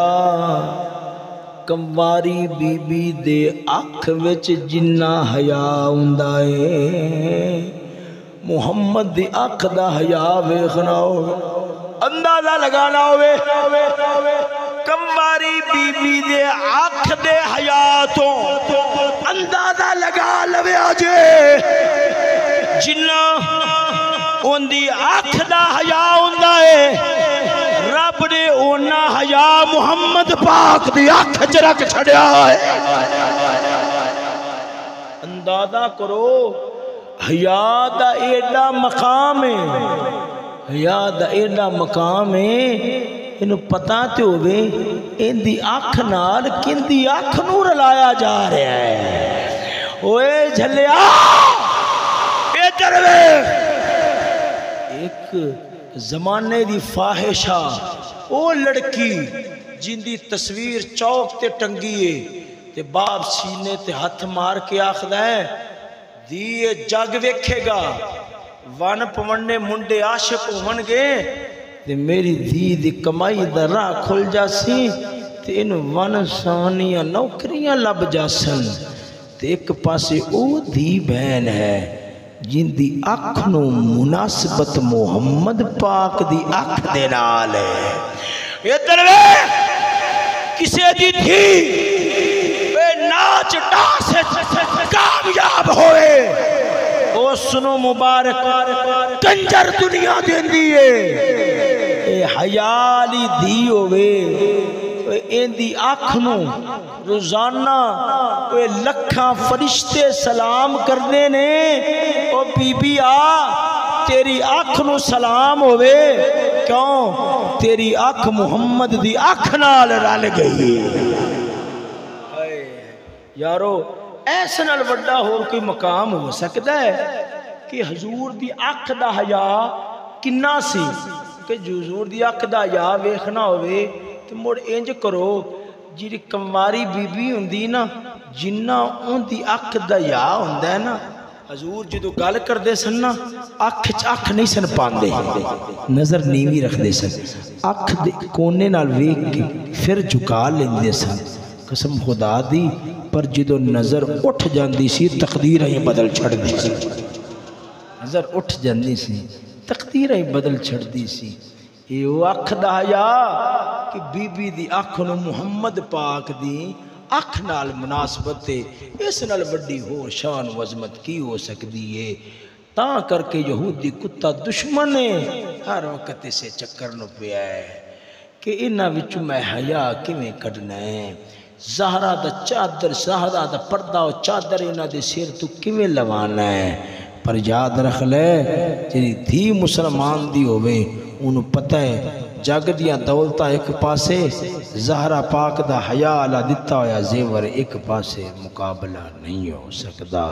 S1: کمواری بی بی دے اکھ وچ جنہ حیا ہوندا ہے، محمد دی اکھ دا حیا ویکھنا ہوے، اندازہ لگانا ہوے، کمواری بی بی دے اکھ دے حیا تو اندازہ لگا لوے آجے جنہ ان دی اکھ دا حیا ہوندا ہے، رب نے اونا حیا محمد پاک دی اکھ چ رکھ چھڑیا ہے۔ اندازہ کرو حیا دا ایڈا مقام ہے، حیا دا ایڈا مقام ہے، انہوں پتہ تے ہوئے ان دی اکھ نال کن دی اکھ نور لایا جا رہا ہے۔ اوے جھلیا اے جروے ایک زمانے دی فاحشہ او لڑکی جن دی تصویر چوک تے ٹنگیے تے باپ سینے تے ہاتھ مار کے آخدہ ہے دیئے جگ ویکھے گا وان پونے منڈے عاشق ہون گے تے میری دھی دی کمائی دا راہ کھل جاسی تے ان ون سانیاں نوکریاں لب جاسن تے ایک پاسے او دھی بہن ہے جن دی اکھ نو مناسبت محمد پاک دی اکھ دے نال ہے۔ یہ دروے کسے دی تھی بے ناچ ڈانس کام کامیاب ہوئے اس نو مبارک کنجر دنیا دیندی ہے اے حیالی دی ہوئے این دی آنکھ نو روزانہ اے لکھاں فرشتے سلام کردے نے او بی بی آ تیری آنکھ نو سلام ہوئے کیوں تیری آنکھ محمد دی آنکھ نال رل گئی یارو ایسے نال بڑا اور کوئی مقام ہو سکتا ہے کہ حضور دی آنکھ دا حیا کنا سی کہ حضور دی آنکھ دا حیا ویکھنا ہوئے تو مڑ انج کرو جی کمواری بی بی ہوندی نا جنہ ان دی آنکھ دا حیا ہوندا ہے نا حضور جدو گل کردے سن نا آنکھ نہیں سن پاندے نظر نیوی رکھ دے سن آنکھ دے کونے نال ویکھ کے پھر جھکا لیندے سن قسم خدا دی پر جدو نظر اٹھ جاندی سی تقدیر ہی بدل چھڑ دی سی نظر اٹھ جاندی سی تقدیر ہی بدل چھڑ دی سی یہ وہ آنکھ دا حیا کہ بی بی دی آنکھ نو محمد پاک دی آنکھ نال مناسبت ہے اس نال بڑی ہو شان و عظمت کی ہو سکتی ہے تاں کر کے یہودی کتا دشمن ہے ہر وقت اسے چکر نو پیا ہے کہ انہاں وچوں میں حیا کیویں کڈنا ہے زہرا دا چادر زہرا دا پردہ و چادر انہاں دے سر تو کیویں لوانا ہے پر یاد رکھ لے جی دھی مسلمان دی ہوئے انہوں پتہ ہے جگ دیاں دولتہ ایک پاسے زہرا پاک دا حیا علا دیتا ہویا زیور ایک پاسے مقابلہ نہیں ہو سکتا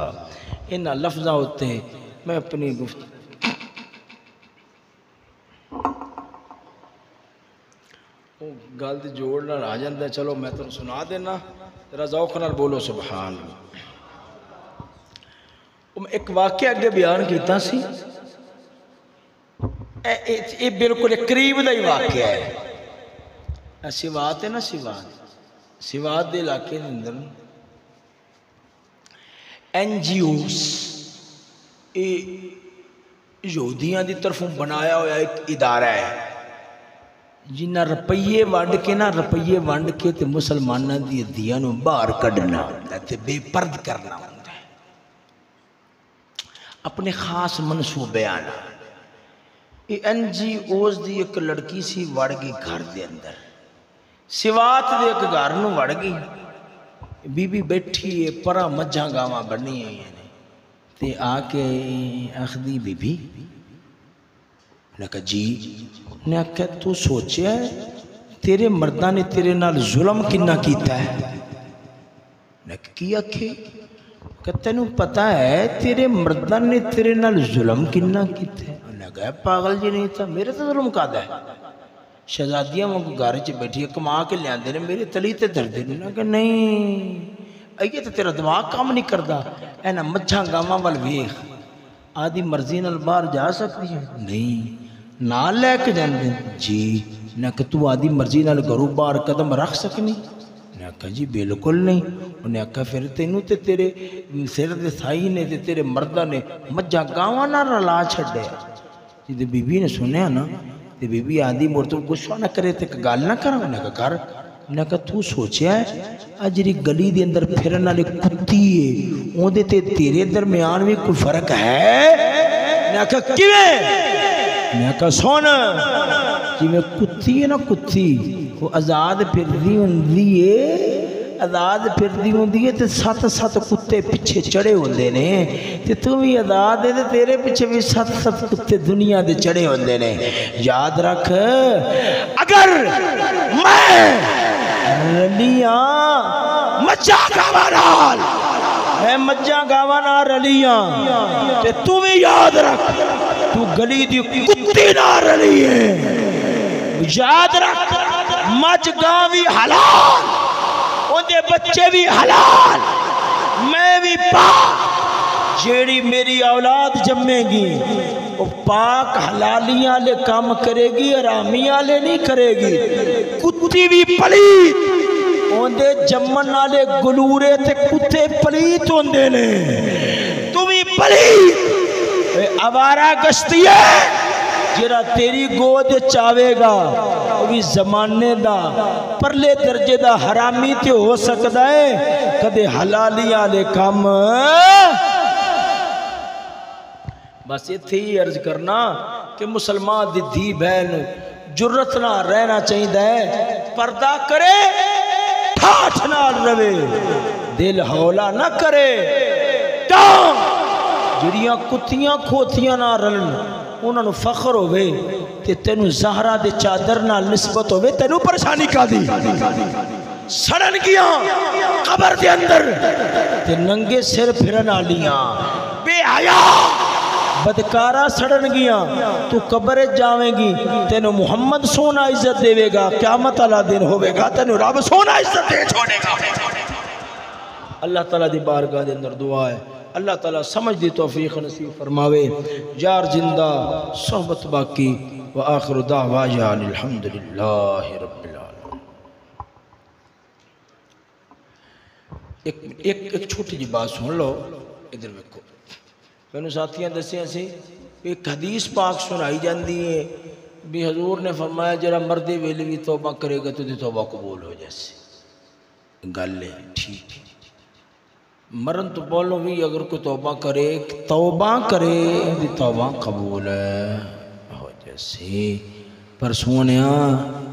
S1: انہاں لفظہ ہوتے میں اپنی گفت گلد جوڑنا آ جاندہ ہے چلو میں تو سنا دینا ذرا ذوق نال بولو سبحان ایک واقعہ اگے بیان کیتا سی یہ بالکل قریب دا ہی واقعہ ہے سوات ہے نا سوات دے علاقے دے اندر این جی اوز یہودیاں دی طرفوں بنایا ہوا ایک ادارہ ہے جنہ رپیے ونڈ کے تے مسلمانہ دی دیاں نو باہر کڈنا تے بے پرد کرنا ہوتا ہے اپنے خاص منصوبے آنا یہ این جی اوز دی ایک لڑکی سی وڑ گئی گھر دے اندر سوات دے ایک گھر نو وڑ گئی بی بی بیٹھی ہے پرا مجھاں گاواں بنی ہیں تے آ کے آخدی بی بی نے کہا جی نے کہا تو سوچیا ہے تیرے مردہ نے تیرے نال ظلم کنا کیتا ہے نے کیا کہ تینوں پتہ ہے تیرے مردہ نے تیرے نال ظلم کنا کیتا ہے نے کہا پاگل جی نہیں تھا میرے تو ظلم کادا ہے شہزادیاں وہ گھر چ بیٹھی ہے کما کے لے آندے نے میرے تلی تے دردے نے کہا نہیں یہ تو تیرا دماغ کام نہیں کردا اے نا مجھاں گاواں ول ویکھ آدھی مرضی نال باہر جا سکتی ہے نہیں نہ لے کے جاندے جی نہ کہ تو آدھی مرضی نال گھروں باہر قدم رکھ سکنی نے کہا جی بالکل نہیں انہیں کہا پھر تینوں تے تیرے سر دے سائی نے تے تیرے مردہ نے مجھاں گاواں نہ رلا چھڈے جی بی بی نے سنیا نا تے بی بی آدھی مڑ تو غصہ نہ کرے تے گل نہ کرا انہیں کہا کر انہیں کہا تو سوچیا ہے اجری گلی دے اندر پھرن والے کتی ہے اون دے تے تیرے درمیان میں کوئی فرق ہے انہیں کہا کیویں میں کہا سونا جی میں کتی ہے نا کتی وہ آزاد پھردی ہوندی ہے آزاد پھردی ہوندی ہے تے سات سات کتے پیچھے چڑھے ہوندے نے تے تو بھی آزاد ہے تے تیرے پیچھے بھی سات سات کتے دنیا دے چڑھے ہوندے نے یاد رکھ اگر میں رلیاں مجھا گاواں نال میں مجھا گاواں نال رلیاں تے تو بھی یاد رکھ تو گلی دی کتی نہ رلی ہے یاد رکھ مجھ گاں بھی حلال ان دے بچے بھی حلال میں بھی پاک جیڑی میری اولاد جمے گی وہ پاک حلالیاں لے کام کرے گی حرامیاں لے نہیں کرے گی کتی بھی پلیت ان دے جمن والے گلورے تے کتے پلیت ہوندے نے تو بھی پلیت آوارہ گشتی ہے جرا تیری گود چاہے گا وہ بھی زمانے دا پرلے درجے دا حرامی تے ہو سکتا ہے کدے حلالیاں لے کام بس اتھے ہی عرض کرنا کہ مسلمان دی دھی بہن جرت نہ رہنا چاہیے، پردہ کرے ٹھاٹھ نہ روے، دل ہولا نہ کرے، جڑیاں کتیاں کھوتیاں نہ رلن انہاں نو فخر ہوئے تے تینو زہرا دے چادر نال نسبت ہوئے، تینو پریشانی کا دی سڑن گیاں قبر دے اندر تے ننگے سر پھرن آلیاں، بے حیا بدکارا سڑن گیاں، تو قبر جاویں گی تینو محمد سونا عزت دے گا، قیامت اللہ دن ہوئے گا تینو رب سونا عزت دے چھوڑے گا۔ اللہ تعالیٰ دی بارگاہ دے اندر دعا ہے، اللہ تعالیٰ سمجھ دی توفیق نصیب فرماوے، یار زندہ صحبت باقی، وآخر دعوانا الحمدللہ رب العالمین۔ ایک چھوٹی جی بات سن لو، ادھر ویکھو، میں نے ساتھیاں دسیاں سی ایک حدیث پاک سنائی جاندی ہے بھی حضور نے فرمایا جرا مردے ویلے بھی توبہ کرے گا تو دی توبہ قبول ہو جیسے گالے ٹھیک ہے، مرن تو بولو بھی اگر کوئی توبہ کرے دی توبہ قبول ہے ہو جیسے، پر سونیا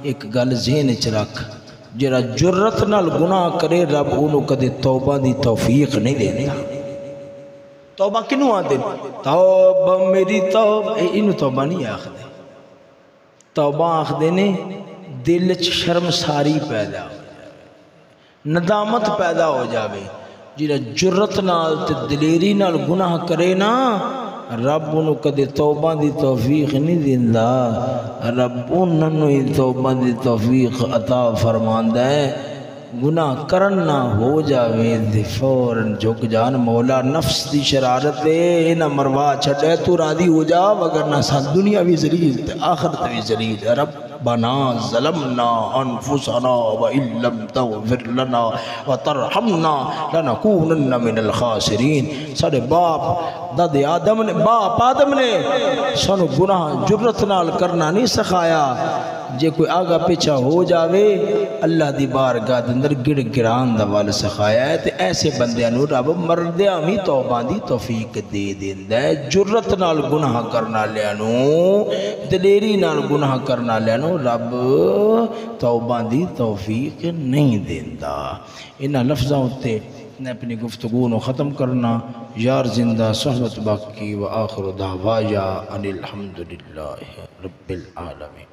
S1: ایک گل ذہن چ رکھ، جرا جرت نال گناہ کرے رب انہوں کدے توبہ دی توفیق نہیں دینے، توبہ کنوں آدھے توبہ میری توبہ، انہوں توبہ نہیں آخ دے، توبہ آخ دینے دل چ شرم ساری پیدا ہو جاوے، ندامت پیدا ہو جاوے، جیڑا جرت نال تے دلیری نال گناہ کرے نا رب انہوں کدے توبہ دی توفیق نہیں دیندہ، رب انہوں ہی توبہ دی توفیق عطا فرماندہ ہے، گناہ کرنا ہو جاوے دے فوراً جھک جان، مولا نفس دی شرارت ہے نہ مروا چھڑے تو راضی ہو جا، وگرنہ ساتھ دنیا بھی ذلیل تے آخرت بھی ذلیل ہے۔ ربنا ظلمنا انفسنا وان لم تغفر لنا وترحمنا لنکونن من الخاسرین، سارے باپ داد آدم نے باپ آدم نے سانو گناہ جرت نال کرنا نہیں سکھایا، جے کوئی آگا پیچھا ہو جاوے اللہ دی بارگاہ دے اندر گڑ گران دا وال سکھایا ہے، تے ایسے بندیاں نو رب مردیاں بھی توبہ دی توفیق دے دیندہ ہے، جرت نال گناہ کرنا لیانو دلیری نال گناہ کرنا لیانو رب توبہ دی توفیق نہیں دیندہ۔ انہا لفظاں ہوتے میں اپنی گفتگو نو ختم کرنا، یار زندہ صحبت باقی، وآخر دعوایا ان الحمدللہ رب العالمین۔